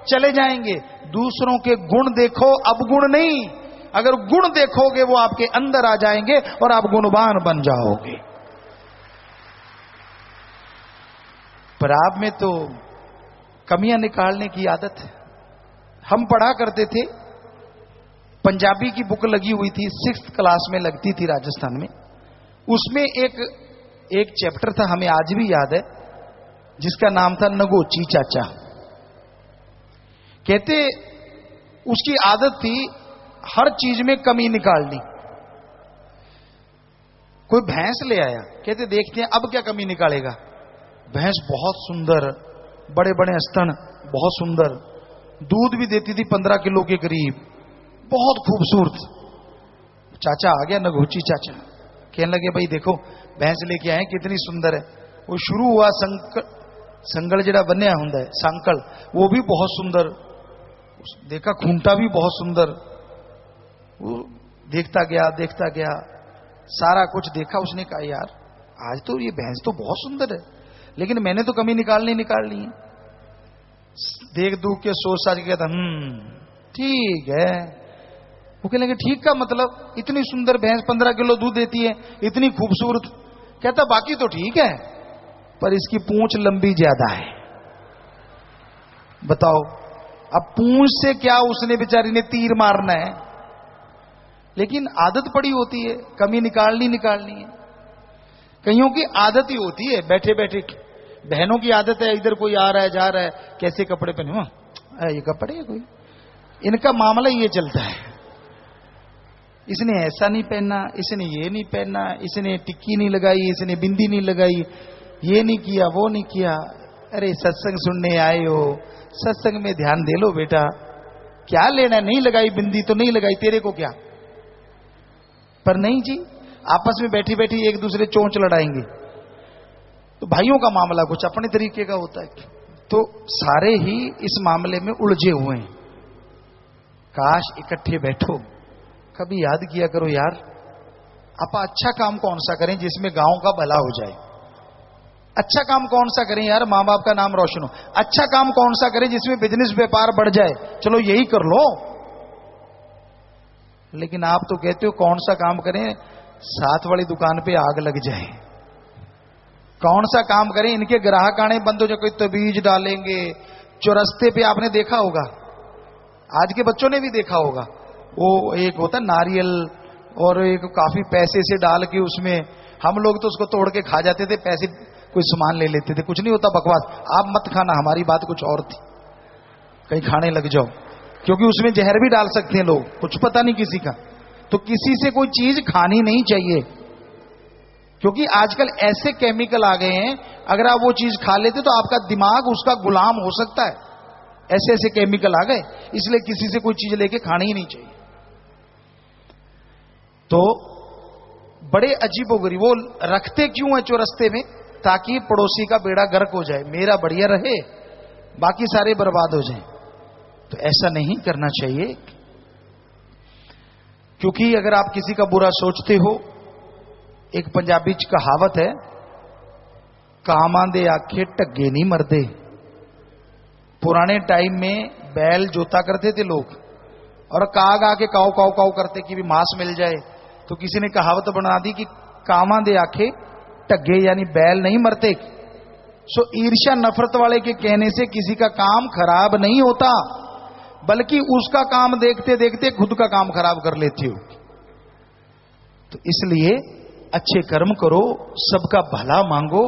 चले जाएंगे। दूसरों के गुण देखो, अवगुण नहीं। अगर गुण देखोगे वो आपके अंदर आ जाएंगे और आप गुणवान बन जाओगे। पर आप में तो कमियां निकालने की आदत है। हम पढ़ा करते थे, पंजाबी की बुक लगी हुई थी, 6th क्लास में लगती थी राजस्थान में। उसमें एक चैप्टर था, हमें आज भी याद है, जिसका नाम था नगोची चाचा। कहते उसकी आदत थी हर चीज में कमी निकालनी। कोई भैंस ले आया, कहते देखते हैं अब क्या कमी निकालेगा। भैंस बहुत सुंदर, बड़े बड़े स्तन, बहुत सुंदर, दूध भी देती थी 15 किलो के करीब, बहुत खूबसूरत। चाचा आ गया, नगोची चाचा, कहने लगे भाई देखो भैंस लेके आए, कितनी सुंदर है। वो शुरू हुआ संगल जड़ा बन्या हुंदा है, सांकल, वो भी बहुत सुंदर। देखा खूंटा भी बहुत सुंदर। वो देखता गया, सारा कुछ देखा। उसने कहा यार आज तो ये भैंस तो बहुत सुंदर है, लेकिन मैंने तो कमी निकाल ली है। देख दूख के सोच साच के कहता ठीक है। वो कहने लगे ठीक का मतलब? इतनी सुंदर भैंस 15 किलो दूध देती है, इतनी खूबसूरत। कहता बाकी तो ठीक है, पर इसकी पूंछ लंबी ज्यादा है। बताओ अब पूंछ से क्या उसने बेचारी ने तीर मारना है? लेकिन आदत पड़ी होती है, कमी निकालनी है। कईयों की आदत ही होती है बैठे बैठे। बहनों की आदत है, इधर कोई आ रहा है जा रहा है, कैसे कपड़े पहने, ये कपड़े है कोई, इनका मामला ये चलता है। इसने ऐसा नहीं पहनना, इसने ये नहीं पहनना, इसने टिक्की नहीं लगाई, इसने बिंदी नहीं लगाई, ये नहीं किया, वो नहीं किया। अरे सत्संग सुनने आए हो, सत्संग में ध्यान दे लो बेटा। क्या लेना, नहीं लगाई बिंदी तो नहीं लगाई, तेरे को क्या। पर नहीं जी, आपस में बैठी बैठी एक दूसरे चोंच लड़ाएंगे। तो भाइयों का मामला कुछ अपने तरीके का होता है। तो सारे ही इस मामले में उलझे हुए हैं। काश इकट्ठे बैठो, कभी याद किया करो यार आप अच्छा काम कौन सा करें जिसमें गांव का भला हो जाए। अच्छा काम कौन सा करें यार, मां बाप का नाम रोशन हो। अच्छा काम कौन सा करें जिसमें बिजनेस व्यापार बढ़ जाए, चलो यही कर लो। लेकिन आप तो कहते हो कौन सा काम करें साथ वाली दुकान पे आग लग जाए, कौन सा काम करें इनके ग्राहक आने बंद हो जाए, कोई तबीज डालेंगे चौरस्ते पे। आपने देखा होगा, आज के बच्चों ने भी देखा होगा, वो एक होता नारियल और एक काफी पैसे से डाल के उसमें, हम लोग तो उसको तोड़ के खा जाते थे, पैसे कोई सामान ले लेते थे, कुछ नहीं होता, बकवास। आप मत खाना, हमारी बात कुछ और थी। कहीं खाने लग जाओ, क्योंकि उसमें जहर भी डाल सकते हैं लोग, कुछ पता नहीं किसी का। तो किसी से कोई चीज खानी नहीं चाहिए, क्योंकि आजकल ऐसे केमिकल आ गए हैं, अगर आप वो चीज खा लेते तो आपका दिमाग उसका गुलाम हो सकता है। ऐसे ऐसे केमिकल आ गए, इसलिए किसी से कोई चीज लेके खानी ही नहीं चाहिए। तो बड़े अजीबोगरीब वो रखते क्यों है चौरस्ते में, ताकि पड़ोसी का बेड़ा गर्क हो जाए, मेरा बढ़िया रहे, बाकी सारे बर्बाद हो जाएं। तो ऐसा नहीं करना चाहिए, क्योंकि अगर आप किसी का बुरा सोचते हो, एक पंजाबी च कहावत है, कामां दे आखे टग्गे नहीं मरदे। पुराने टाइम में बैल जोता करते थे लोग, और काग आके काव काव काव करते कि भी मांस मिल जाए। तो किसी ने कहावत बना दी कि कामां दे आखे टग्गे, यानी बैल नहीं मरते। सो ईर्ष्या नफरत वाले के कहने से किसी का काम खराब नहीं होता, बल्कि उसका काम देखते देखते खुद का काम खराब कर लेते हो। तो इसलिए अच्छे कर्म करो, सबका भला मांगो,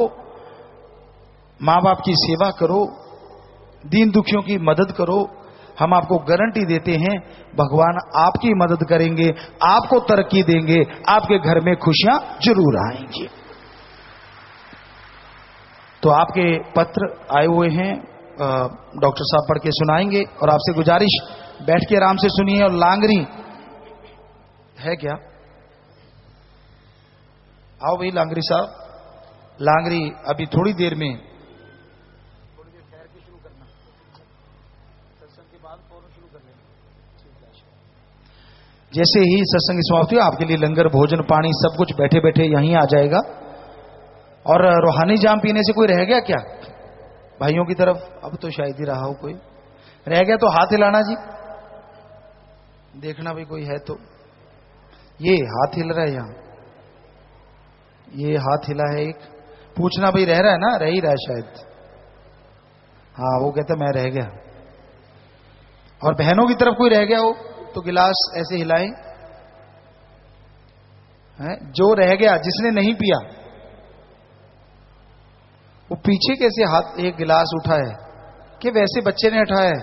मां बाप की सेवा करो, दीन दुखियों की मदद करो। हम आपको गारंटी देते हैं, भगवान आपकी मदद करेंगे, आपको तरक्की देंगे, आपके घर में खुशियां जरूर आएंगी। तो आपके पत्र आए हुए हैं, डॉक्टर साहब पढ़ के सुनाएंगे, और आपसे गुजारिश बैठ के आराम से सुनिए। और लांगरी है क्या? आओ भाई लांगरी साहब, लांगरी अभी थोड़ी देर में, थोड़ी देर ठहर के शुरू करना, सत्संग के बाद फौरन शुरू कर लेना। जैसे ही सत्संग समाप्ति हो, आपके लिए लंगर भोजन पानी सब कुछ बैठे बैठे यहीं आ जाएगा। और रूहानी जाम पीने से कोई रह गया क्या भाइयों की तरफ? अब तो शायद ही रहा हो, कोई रह गया तो हाथ हिलाना जी, देखना भाई कोई है तो। ये हाथ हिल रहा है, यहां ये हाथ हिला है एक, पूछना भाई रह रहा है ना, रह ही रहा है शायद। हाँ वो कहता मैं रह गया। और बहनों की तरफ कोई रह गया हो तो गिलास ऐसे हिलाएं, जो रह गया जिसने नहीं पिया वो पीछे कैसे हाथ एक गिलास उठा है कि वैसे बच्चे ने उठाया है?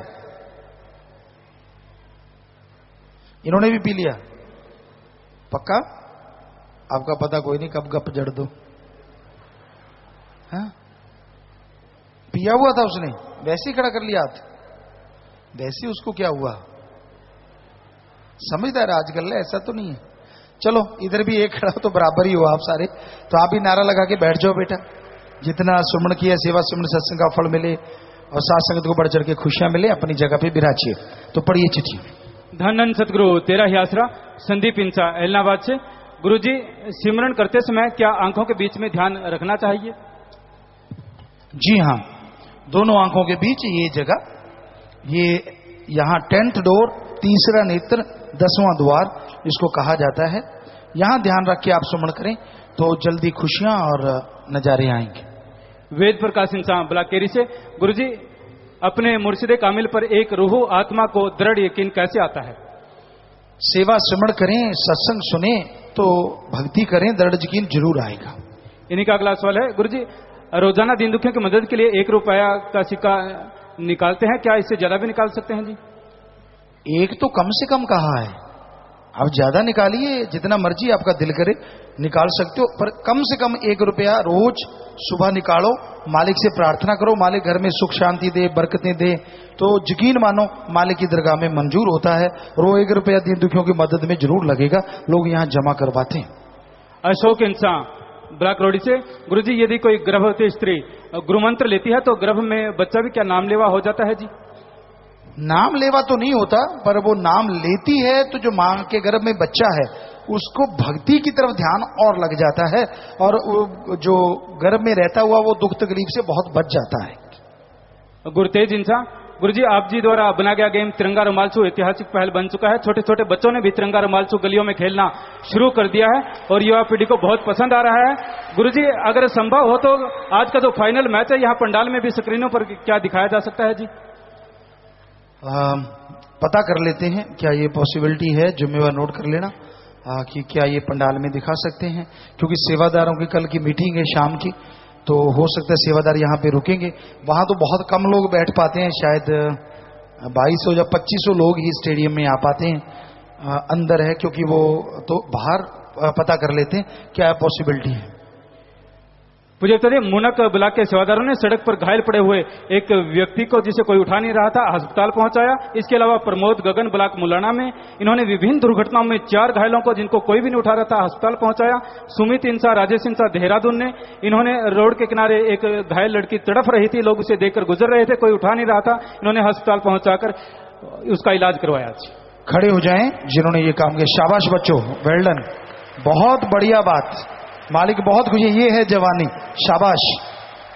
इन्होंने भी पी लिया पक्का? आपका पता कोई नहीं कब गप जड़ दो। हाँ? पिया हुआ था उसने, वैसे ही खड़ा कर लिया हाथ, वैसे उसको क्या हुआ? समझदार आजकल ऐसा तो नहीं है। चलो इधर भी एक खड़ा हो तो बराबर ही हो आप सारे। तो आप भी नारा लगा के बैठ जाओ बेटा, जितना सुमन किया सेवा सुमन सत्संग का फल मिले और साथ संगत को बढ़ चढ़ के खुशियां मिले, अपनी जगह पे बिराजिए। तो पढ़िए चिट्ठी। धन धन सतगुरु तेरा ही आसरा, संदीप इंसा एलनाबाद से। गुरुजी, सिमरन करते समय क्या आंखों के बीच में ध्यान रखना चाहिए? जी हाँ, दोनों आंखों के बीच ये जगह, ये यहां 10th डोर, तीसरा नेत्र, 10वां द्वार इसको कहा जाता है। यहां ध्यान रख के आप सुमन करें तो जल्दी खुशियां और नजारे आएंगे। वेद प्रकाश इंसान ब्लाकेरी से। गुरुजी, अपने मुर्शिदे कामिल पर एक रूह आत्मा को दृढ़ यकीन कैसे आता है? सेवा सुमन करें, सत्संग सुने तो भक्ति करें, दृढ़ यकीन जरूर आएगा। इन्हीं का अगला सवाल है, गुरुजी रोजाना दीन दुखियों की मदद के लिए 1 रुपया का सिक्का निकालते हैं, क्या इससे ज्यादा भी निकाल सकते हैं जी? एक तो कम से कम कहा है, आप ज्यादा निकालिए, जितना मर्जी आपका दिल करे निकाल सकते हो, पर कम से कम 1 रुपया रोज सुबह निकालो, मालिक से प्रार्थना करो, मालिक घर में सुख शांति दे, बरकतें दे, तो यकीन मानो मालिक की दरगाह में मंजूर होता है। और वो 1 रुपया दीन दुखियों की मदद में जरूर लगेगा, लोग यहाँ जमा करवाते हैं। अशोक इंसान ब्लैक रोडी से। गुरुजी, यदि कोई गर्भवती स्त्री गुरुमंत्र लेती है तो गर्भ में बच्चा भी क्या नाम लेवा हो जाता है जी? नाम लेवा तो नहीं होता, पर वो नाम लेती है तो जो मां के गर्भ में बच्चा है उसको भक्ति की तरफ ध्यान और लग जाता है, और जो गर्भ में रहता हुआ वो दुख तकलीफ से बहुत बच जाता है। गुरुतेज इंसान। गुरुजी, आप जी द्वारा बना गया गेम तिरंगा रुमालचू ऐतिहासिक पहल बन चुका है। छोटे छोटे बच्चों ने भी तिरंगा रुमालचू गलियों में खेलना शुरू कर दिया है और युवा पीढ़ी को बहुत पसंद आ रहा है। गुरुजी, अगर संभव हो तो आज का जो फाइनल मैच है यहाँ पंडाल में भी स्क्रीनों पर क्या दिखाया जा सकता है जी? पता कर लेते हैं क्या ये पॉसिबिलिटी है, जिम्मेवार नोट कर लेना कि क्या ये पंडाल में दिखा सकते हैं, क्योंकि सेवादारों की कल की मीटिंग है शाम की, तो हो सकता है सेवादार यहाँ पे रुकेंगे। वहां तो बहुत कम लोग बैठ पाते हैं, शायद 2200 या 2500 लोग ही स्टेडियम में आ पाते हैं। अंदर है क्योंकि वो तो बाहर पता कर लेते हैं क्या पॉसिबिलिटी है। मुझे बता दें, मुनक ब्लॉक के सेवादारों ने सड़क पर घायल पड़े हुए एक व्यक्ति को, जिसे कोई उठा नहीं रहा था, अस्पताल पहुंचाया। इसके अलावा प्रमोद गगन ब्लॉक मुलाना में इन्होंने विभिन्न दुर्घटनाओं में 4 घायलों को, जिनको कोई भी नहीं उठा रहा था, अस्पताल पहुंचाया। सुमित इंसा, राजेश इंसा देहरादून ने इन्होंने रोड के किनारे एक घायल लड़की तड़फ रही थी, लोग उसे देखकर गुजर रहे थे, कोई उठा नहीं रहा था, इन्होंने अस्पताल पहुंचाकर उसका इलाज करवाया। खड़े हो जाएं जिन्होंने ये काम किया। शाबाश बच्चों, वेल डन, बहुत बढ़िया बात। मालिक बहुत खुशी, ये है जवानी, शाबाश।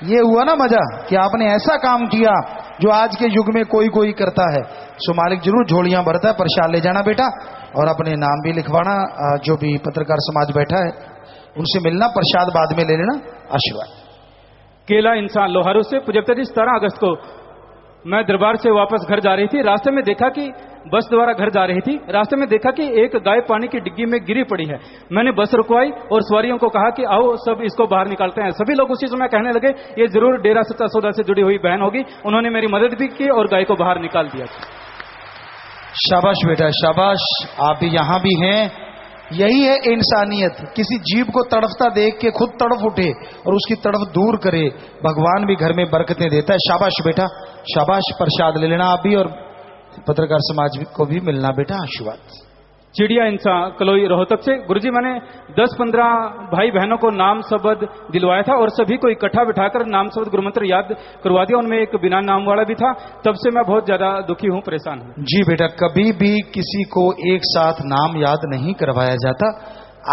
ये हुआ ना मजा कि आपने ऐसा काम किया जो आज के युग में कोई कोई करता है। सो मालिक जरूर झोलियां भरता है, प्रसाद ले जाना बेटा और अपने नाम भी लिखवाना। जो भी पत्रकार समाज बैठा है उनसे मिलना, प्रसाद बाद में ले लेना, आशीर्वाद। केला इंसान लोहारू से पुजप्ता जी, 17 अगस्त को मैं दरबार से वापस घर जा रही थी। रास्ते में देखा कि बस द्वारा घर जा रही थी, रास्ते में देखा कि एक गाय पानी की डिग्गी में गिरी पड़ी है। मैंने बस रुकवाई और सवारियों को कहा कि आओ सब इसको बाहर निकालते हैं। सभी लोग उसी समय कहने लगे ये जरूर डेरा सच्चा सौदा से जुड़ी हुई बहन होगी। उन्होंने मेरी मदद भी की और गाय को बाहर निकाल दिया। शाबाश बेटा, शाबाश। आप भी यहां भी हैं। यही है इंसानियत। किसी जीव को तड़फता देख के खुद तड़फ उठे और उसकी तड़फ दूर करे। भगवान भी घर में बरकतें देता है। शाबाश बेटा, शाबाश। प्रसाद ले लेना आप भी और पत्रकार समाज को भी मिलना बेटा, आशीर्वाद। चिड़िया इंसान कलोई रोहतक से, गुरुजी मैंने 10-15 भाई बहनों को नाम शब्द दिलवाया था और सभी को इकट्ठा बिठाकर नाम शब्द गुरुमंत्र याद करवा दिया। उनमें एक बिना नाम वाला भी था। तब से मैं बहुत ज्यादा दुखी हूं, परेशान हूं। जी बेटा, कभी भी किसी को एक साथ नाम याद नहीं करवाया जाता।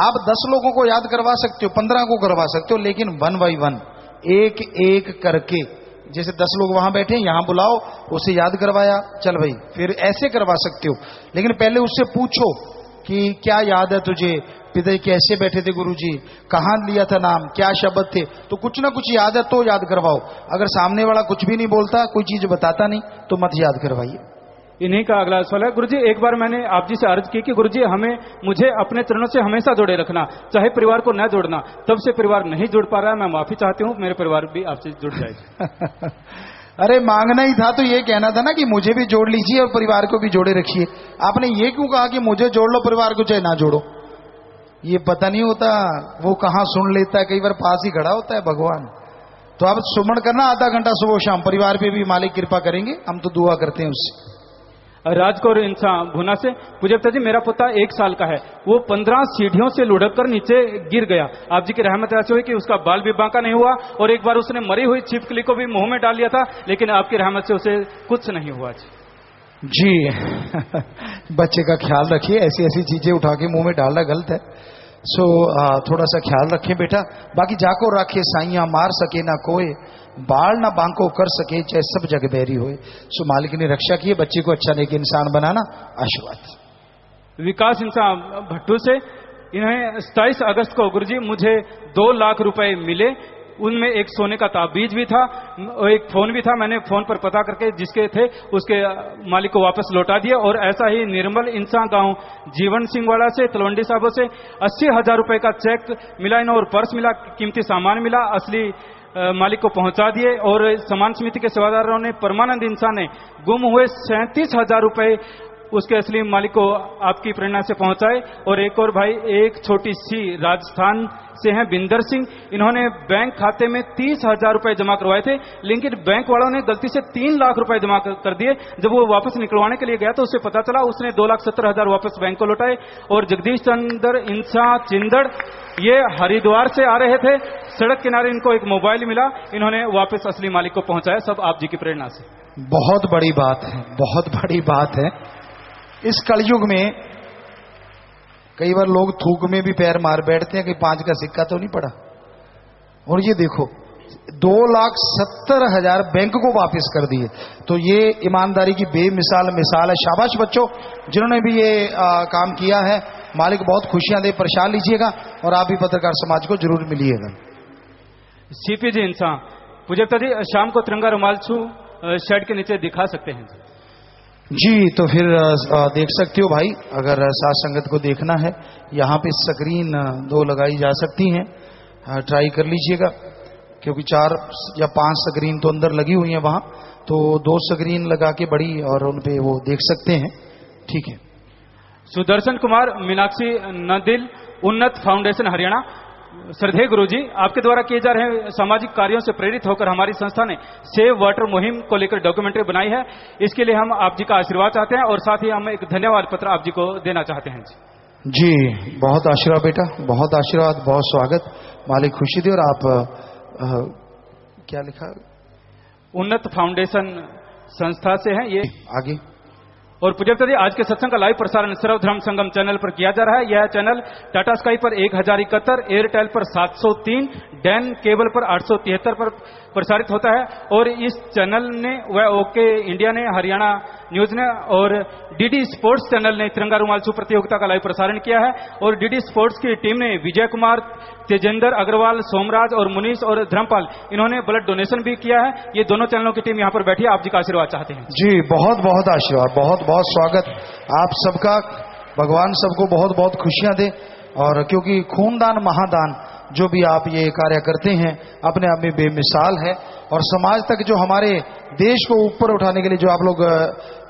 आप 10 लोगों को याद करवा सकते हो, 15 को करवा सकते हो, लेकिन 1 by 1 एक एक करके, जैसे 10 लोग वहां बैठे, यहां बुलाओ, उसे याद करवाया, चल भाई, फिर ऐसे करवा सकते हो। लेकिन पहले उससे पूछो कि क्या याद है तुझे, पिता कैसे बैठे थे गुरुजी, कहां लिया था नाम, क्या शब्द थे, तो कुछ ना कुछ याद है तो याद करवाओ। अगर सामने वाला कुछ भी नहीं बोलता, कोई चीज बताता नहीं, तो मत याद करवाइए। इन्हीं का अगला सवाल है, गुरुजी एक बार मैंने आप जी से अर्ज की कि गुरुजी मुझे अपने चरणों से हमेशा जोड़े रखना, चाहे परिवार को न जोड़ना। तब से परिवार नहीं जुड़ पा रहा है, मैं माफी चाहती हूँ, मेरे परिवार भी आपसे जुड़ जाए। अरे मांगना ही था तो ये कहना था ना कि मुझे भी जोड़ लीजिए और परिवार को भी जोड़े रखिए। आपने ये क्यों कहा कि मुझे जोड़ लो, परिवार को चाहे ना जोड़ो? ये पता नहीं होता वो कहां सुन लेता है, कई बार पास ही खड़ा होता है भगवान। तो आप सुमन करना आधा घंटा सुबह शाम, परिवार पे भी मालिक कृपा करेंगे, हम तो दुआ करते हैं उससे। राजकौर इंसान भुना से, पूजप्ता जी मेरा पोता 1 साल का है, वो 15 सीढ़ियों से लुढ़क कर नीचे गिर गया। आप जी की रहमत ऐसी हुई कि उसका बाल भी बांका नहीं हुआ और एक बार उसने मरी हुई छिपकली को भी मुंह में डाल लिया था, लेकिन आपकी रहमत से उसे कुछ नहीं हुआ। जी बच्चे का ख्याल रखिए, ऐसी ऐसी चीजें उठा के मुंह में डालना गलत है। सो थोड़ा सा ख्याल रखें बेटा। बाकी जाको राखे साइया, मार सके ना कोई, बाल ना बांको कर सके, चाहे सब जग बैरी होए। सो मालिक ने रक्षा की, बच्चे को अच्छा नेक इंसान बनाना, आशीर्वाद। विकास इंसान भट्टू से, इन्हें 27 अगस्त को गुरुजी मुझे 2 लाख रुपए मिले, उनमें एक सोने का ताबीज भी था, एक फोन भी था। मैंने फोन पर पता करके जिसके थे उसके मालिक को वापस लौटा दिया। और ऐसा ही निर्मल इंसान गांव जीवन सिंह वाला से, तलवंडी साहब से 80,000 रुपए का चेक मिला इन्हें और पर्स मिला, कीमती सामान मिला, असली मालिक को पहुंचा दिए। और सम्मान समिति के सेवादारों ने, परमानंद इंसान ने गुम हुए 37,000 रुपए उसके असली मालिक को आपकी प्रेरणा से पहुंचाए। और एक और भाई, एक छोटी सी राजस्थान से हैं बिंदर सिंह, इन्होंने बैंक खाते में 30,000 रुपए जमा करवाए थे, लेकिन बैंक वालों ने गलती से 3 लाख रुपए जमा कर दिए। जब वो वापस निकलवाने के लिए गया तो उससे पता चला उसने 2,70,000 वापस बैंक को लौटाए। और जगदीश चंद्र इंसा चिंदड़, ये हरिद्वार से आ रहे थे, सड़क किनारे इनको एक मोबाइल मिला, इन्होंने वापस असली मालिक को पहुंचाया, सब आप जी की प्रेरणा से। बहुत बड़ी बात है, बहुत बड़ी बात है। इस कलयुग में कई बार लोग थूक में भी पैर मार बैठते हैं कि 5 का सिक्का तो नहीं पड़ा। और ये देखो 2,70,000 बैंक को वापस कर दिए, तो ये ईमानदारी की बेमिसाल मिसाल है। शाबाश बच्चों जिन्होंने भी ये काम किया है, मालिक बहुत खुशियां दे। प्रसाद लीजिएगा और आप भी पत्रकार समाज को जरूर मिलिएगा। सीपी जी इंसान पूजप्ता जी, शाम को तिरंगा रुमाल छू शेड के नीचे दिखा सकते हैं जी? तो फिर देख सकते हो भाई, अगर साथ संगत को देखना है, यहाँ पे स्क्रीन 2 लगाई जा सकती हैं, ट्राई कर लीजिएगा। क्योंकि 4 या 5 स्क्रीन तो अंदर लगी हुई है वहां, तो 2 स्क्रीन लगा के बड़ी और उन पे वो देख सकते हैं। ठीक है। सुदर्शन कुमार, मीनाक्षी नदिल, उन्नत फाउंडेशन हरियाणा। श्रद्धेय गुरुजी, आपके द्वारा किए जा रहे सामाजिक कार्यों से प्रेरित होकर हमारी संस्था ने सेव वाटर मुहिम को लेकर डॉक्यूमेंट्री बनाई है। इसके लिए हम आप जी का आशीर्वाद चाहते हैं और साथ ही हम एक धन्यवाद पत्र आप जी को देना चाहते हैं। जी, बहुत आशीर्वाद बेटा, बहुत आशीर्वाद, बहुत स्वागत, मालिक खुशी दे। और आप क्या लिखा? उन्नत फाउंडेशन संस्था से है ये। आगे। और पूज्यता जी, आज के सत्संग का लाइव प्रसारण सर्वधर्म संगम चैनल पर किया जा रहा है। यह चैनल टाटा स्काई पर 1071, एयरटेल पर 703, डैन केबल पर 873 पर प्रसारित होता है। और इस चैनल ने वह ओके इंडिया ने, हरियाणा न्यूज ने और डीडी स्पोर्ट्स चैनल ने तिरंगा रुमाल छू प्रतियोगिता का लाइव प्रसारण किया है। और डीडी स्पोर्ट्स की टीम ने विजय कुमार, तेजेंद्र अग्रवाल, सोमराज और मुनीष और धर्मपाल, इन्होंने ब्लड डोनेशन भी किया है। ये दोनों चैनलों की टीम यहाँ पर बैठी है, आप जी का आशीर्वाद चाहते हैं। जी, बहुत बहुत आशीर्वाद, बहुत बहुत स्वागत आप सबका। भगवान सबको बहुत बहुत खुशियां दे। और क्योंकि खूनदान महादान जो भी आप ये कार्य करते हैं अपने आप में बेमिसाल है। और समाज तक जो हमारे देश को ऊपर उठाने के लिए जो आप लोग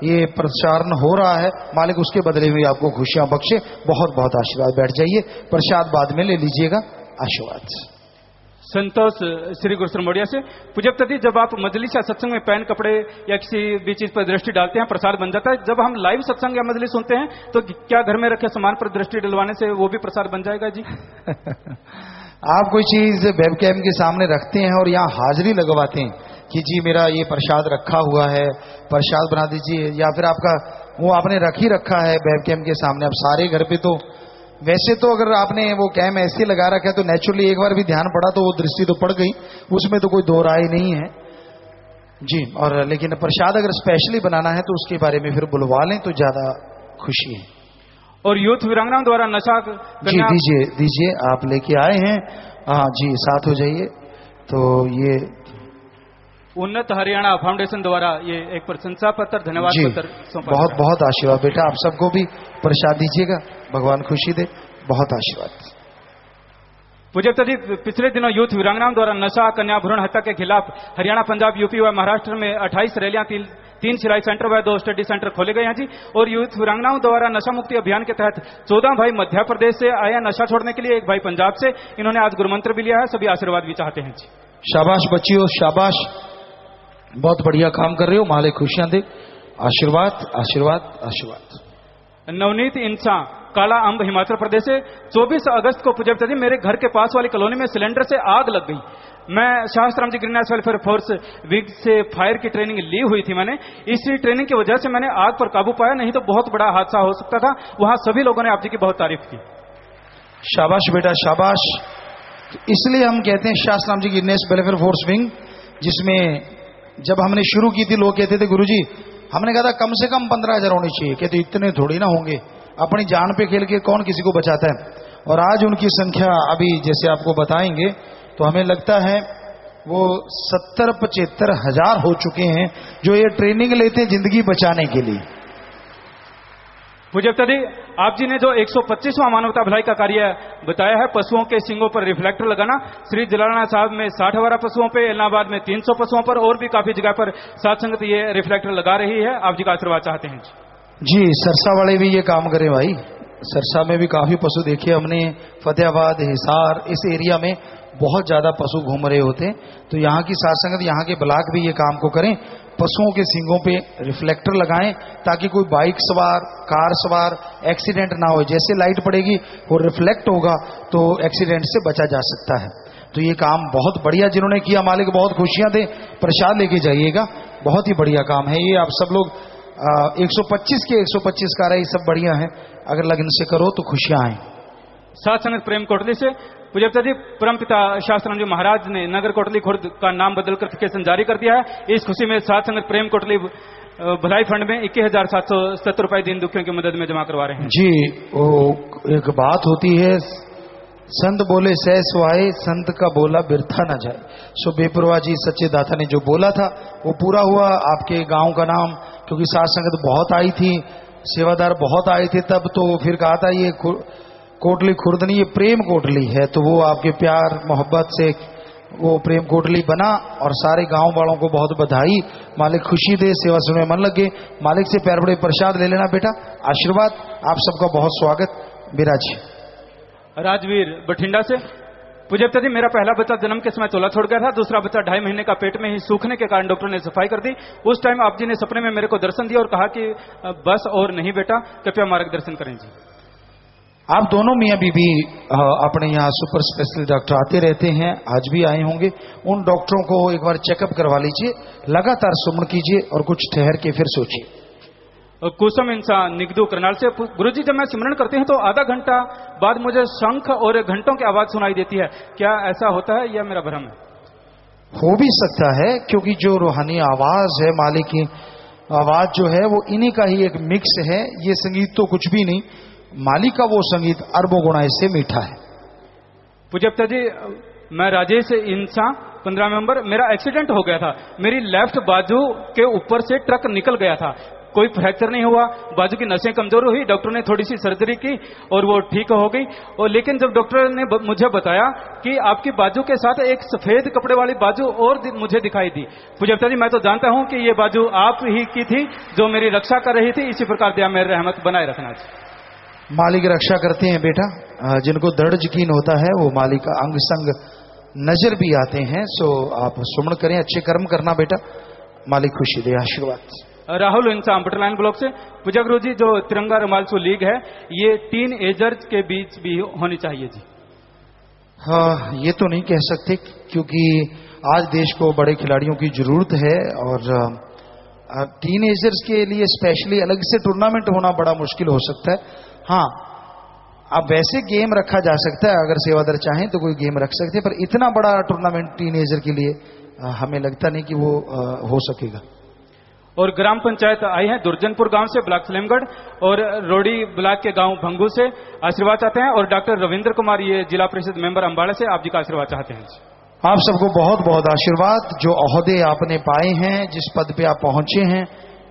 ये प्रचारण हो रहा है, मालिक उसके बदले में आपको खुशियां बख्शे। बहुत बहुत आशीर्वाद। बैठ जाइए, प्रसाद बाद में ले लीजिएगा। आशीर्वाद। संतोष श्री गुरु मोडिया से। पूज्यता जी, जब आप मजलिस या सत्संग में पैन कपड़े या किसी भी चीज पर दृष्टि डालते हैं, प्रसाद बन जाता है। जब हम लाइव सत्संग या मजलिस सुनते हैं तो क्या घर में रखे सामान पर दृष्टि डलवाने से वो भी प्रसाद बन जाएगा जी? आप कोई चीज वेबकैम के सामने रखते हैं और यहाँ हाजिरी लगवाते हैं कि जी मेरा ये प्रसाद रखा हुआ है, प्रसाद बना दीजिए, या फिर आपका वो आपने रख ही रखा है वेबकैम के सामने। अब सारे घर पे तो वैसे तो अगर आपने वो कैम ऐसे लगा रखा है तो नेचुरली एक बार भी ध्यान पड़ा तो वो दृष्टि तो पड़ गई, उसमें तो कोई दो राय नहीं है जी। और लेकिन प्रसाद अगर स्पेशली बनाना है तो उसके बारे में फिर बुलवा लें तो ज्यादा खुशी है। और यूथ वीरांगनाओं द्वारा नशा जी दीजिए आप लेके आए हैं। हाँ जी, साथ हो जाइए। तो ये उन्नत हरियाणा फाउंडेशन द्वारा ये एक प्रशंसा पत्र, धन्यवाद पत्र सौंपा। बहुत बहुत आशीर्वाद बेटा, आप सबको भी प्रसाद दीजिएगा, भगवान खुशी दे। बहुत आशीर्वाद। पूज्यता जी, पिछले दिनों यूथ वीरांगनाओं द्वारा नशा, कन्या भ्रूण हत्या के खिलाफ हरियाणा, पंजाब, यूपी व महाराष्ट्र में 28 रैलियां, 3 सिलाई सेंटर व 2 स्टडी सेंटर खोले गए हैं जी। और यूथ वीरांगनाओं द्वारा नशा मुक्ति अभियान के तहत 14 भाई मध्य प्रदेश से आए हैं नशा छोड़ने के लिए, 1 भाई पंजाब से। इन्होंने आज गुरु मंत्र भी लिया है, सभी आशीर्वाद भी चाहते हैं जी। शाबाश बच्चियों, शाबाश, बहुत बढ़िया काम कर रहे हो, मालिक खुशियां दे। आशीर्वाद आशीर्वाद आशीर्वाद। नवनीत इंसान, काला अंब, हिमाचल प्रदेश से। 24 अगस्त को पूज्यता जी, मेरे घर के पास वाली कॉलोनी में सिलेंडर से आग लग गई। मैं शास्त्राम जी ग्रीन वेलफेयर फोर्स विग से फायर की ट्रेनिंग ली हुई थी मैंने। इसी ट्रेनिंग की वजह से मैंने आग पर काबू पाया, नहीं तो बहुत बड़ा हादसा हो सकता था। वहां सभी लोगों ने आप जी की बहुत तारीफ की। शाबाश बेटा, शाबाश। इसलिए हम कहते हैं शास्त्राम जी ग्रीन वेलफेयर फोर्स विंग, जिसमें जब हमने शुरू की थी लोग कहते थे गुरुजी, हमने कहा था कम से कम 15,000 होने चाहिए। कहते इतने थोड़ी ना होंगे, अपनी जान पे खेल के कौन किसी को बचाता है। और आज उनकी संख्या अभी जैसे आपको बताएंगे तो हमें लगता है वो 70-75 हजार हो चुके हैं जो ये ट्रेनिंग लेते हैं जिंदगी बचाने के लिए। पूज्यता जी, आप जी ने जो 125वां मानवता भलाई का कार्य बताया है, पशुओं के सींगों पर रिफ्लेक्टर लगाना, श्री जलाना साहब में 60 वारा पशुओं पे, इलाहाबाद में 300 पशुओं पर और भी काफी जगह पर साथ संगत ये रिफ्लेक्टर लगा रही है। आप जी का आशीर्वाद चाहते हैं जी। सरसा वाले भी ये काम करें भाई, सरसा में भी काफी पशु देखे हमने, फतेहाबाद, हिसार, इस एरिया में बहुत ज्यादा पशु घूम रहे होते हैं। तो यहाँ की साथ संगत, यहाँ के ब्लॉक भी ये काम को करें, पशुओं के सींगों पे रिफ्लेक्टर लगाएं ताकि कोई बाइक सवार, कार सवार एक्सीडेंट ना हो। जैसे लाइट पड़ेगी वो रिफ्लेक्ट होगा तो एक्सीडेंट से बचा जा सकता है। तो ये काम बहुत बढ़िया जिन्होंने किया, मालिक बहुत खुशियां दे। प्रसाद लेके जाइएगा, बहुत ही बढ़िया काम है ये। आप सब लोग 125 के 125 कार्य सब बढ़िया है, अगर लगन से करो तो खुशियां आए। साथ संगत प्रेम कोटली से। पूज्यता जी, परमपिता शास्त्राम जी महाराज ने नगर कोटली खुर्द का नाम बदल कर केसन जारी कर दिया है। इस खुशी में साथ संगत प्रेम कोटली भलाई फंड में 21,770 रुपए दीन दुखियों की मदद में जमा करवा रहे हैं जी। वो एक बात होती है, संत बोले सह सुहाए, संत का बोला बिरथा न जाए। सो बेपरवाह जी सच्चे दाता ने जो बोला था वो पूरा हुआ। आपके गांव का नाम, क्योंकि साथ संगत बहुत आई थी, सेवादार बहुत आए थे, तब तो फिर कहा था ये कोटली खुर्द नहीं, ये प्रेम कोटली है। तो वो आपके प्यार मोहब्बत से वो प्रेम कोटली बना और सारे गांव वालों को बहुत बधाई। मालिक खुशी दे, सेवा सुन में मन लगे। मालिक से प्यार बड़े प्रसाद ले लेना बेटा, आशीर्वाद। आप सबका बहुत स्वागत। विराज राजवीर बठिंडा से। पूज्य पिताजी, मेरा पहला बच्चा जन्म के समय चोला छोड़ गया था। दूसरा बच्चा 2.5 महीने का पेट में ही सूखने के कारण डॉक्टर ने सफाई कर दी। उस टाइम आप जी ने सपने में मेरे को दर्शन दिया और कहा कि बस और नहीं बेटा, कृपया मार्गदर्शन करें जी। आप दोनों मियाँ बीबी अपने यहाँ सुपर स्पेशलिस्ट डॉक्टर आते रहते हैं, आज भी आए होंगे। उन डॉक्टरों को एक बार चेकअप करवा लीजिए, लगातार सुमन कीजिए और कुछ ठहर के फिर सोचिए। कुसुम इंसान निगदू करनाल से। गुरुजी, जब मैं सिमरन करती हूँ तो आधा घंटा बाद मुझे शंख और घंटों की आवाज सुनाई देती है, क्या ऐसा होता है या मेरा भ्रम है? हो भी सकता है, क्योंकि जो रूहानी आवाज है, मालिक की आवाज जो है वो इन्हीं का ही एक मिक्स है। ये संगीत तो कुछ भी नहीं, मालिक का वो संगीत अरबों गुना इससे मीठा है। पूज्य पिताजी, मैं राजेश इंसान 15 नवंबर। मेरा एक्सीडेंट हो गया था। मेरी लेफ्ट बाजू के ऊपर से ट्रक निकल गया था। कोई फ्रैक्चर नहीं हुआ, बाजू की नसें कमजोर हुई। डॉक्टर ने थोड़ी सी सर्जरी की और वो ठीक हो गई। और लेकिन जब डॉक्टर ने मुझे बताया कि आपकी बाजू के साथ एक सफेद कपड़े वाली बाजू और मुझे दिखाई दी। पूज्य पिताजी, मैं तो जानता हूं कि ये बाजू आप ही की थी जो मेरी रक्षा कर रही थी। इसी प्रकार दया मेरी रहमत बनाए रखना चाहिए। मालिक रक्षा करते हैं बेटा। जिनको दृढ़ यकीन होता है वो मालिक का अंग संग नजर भी आते हैं। सो आप सुमन करें, अच्छे कर्म करना बेटा, मालिक खुशी दे, आशीर्वाद। राहुल इंसान बटरलाइन ब्लॉक से। पूजा गुरु जी, जो तिरंगा रुमालचू लीग है ये टीन एजर्स के बीच भी होनी चाहिए जी? हाँ, ये तो नहीं कह सकते, क्योंकि आज देश को बड़े खिलाड़ियों की जरूरत है और टीनेजर्स के लिए स्पेशली अलग से टूर्नामेंट होना बड़ा मुश्किल हो सकता है। हाँ, अब वैसे गेम रखा जा सकता है, अगर सेवादर चाहें तो कोई गेम रख सकते हैं, पर इतना बड़ा टूर्नामेंट टीनेजर के लिए हमें लगता नहीं कि वो हो सकेगा। और ग्राम पंचायत आई है दुर्जनपुर गांव से, ब्लॉक सलेमगढ़, और रोडी ब्लॉक के गांव भंगू से आशीर्वाद चाहते हैं। और डॉक्टर रविंद्र कुमार, ये जिला परिषद मेंबर अम्बाड़ा से, आप जी का आशीर्वाद चाहते हैं। आप सबको बहुत बहुत आशीर्वाद। जो ओहदे आपने पाए हैं, जिस पद पे आप पहुंचे हैं,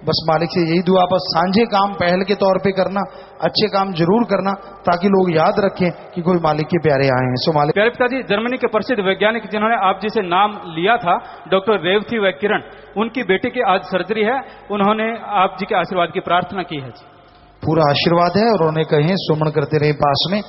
बस मालिक से यही दुआ, बस सांझे काम पहल के तौर पे करना, अच्छे काम जरूर करना, ताकि लोग याद रखें कि कोई मालिक के प्यारे आए हैं। सो मालिक। प्यारे पिताजी, जर्मनी के प्रसिद्ध वैज्ञानिक जिन्होंने आप जी से नाम लिया था, डॉक्टर रेवती व किरण, उनकी बेटी की आज सर्जरी है। उन्होंने आप जी के आशीर्वाद की प्रार्थना की है जी। पूरा आशीर्वाद है और उन्हें कहें सुमन करते रहे पास में,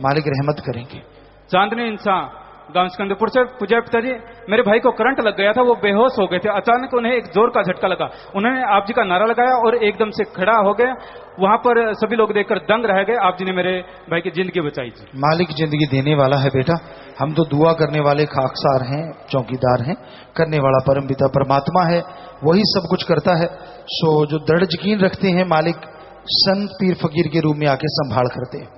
मालिक रहमत करेंगे। चांदनी इंसान गांव सिकंदरपुर से। पूज्य पिताजी, मेरे भाई को करंट लग गया था, वो बेहोश हो गए थे। अचानक उन्हें एक जोर का झटका लगा। उन्होंने आप जी का नारा लगाया और एकदम से खड़ा हो गया। वहां पर सभी लोग देखकर दंग रह गए। आप जी ने मेरे भाई की जिंदगी बचाई जी। मालिक जिंदगी देने वाला है बेटा, हम तो दुआ करने वाले खाकसार हैं, चौकीदार हैं। करने वाला परम पिता परमात्मा है, वही सब कुछ करता है। सो जो दृढ़ यकीन रखते हैं, मालिक संत पीर फकीर के रूप में आके संभाल करते हैं।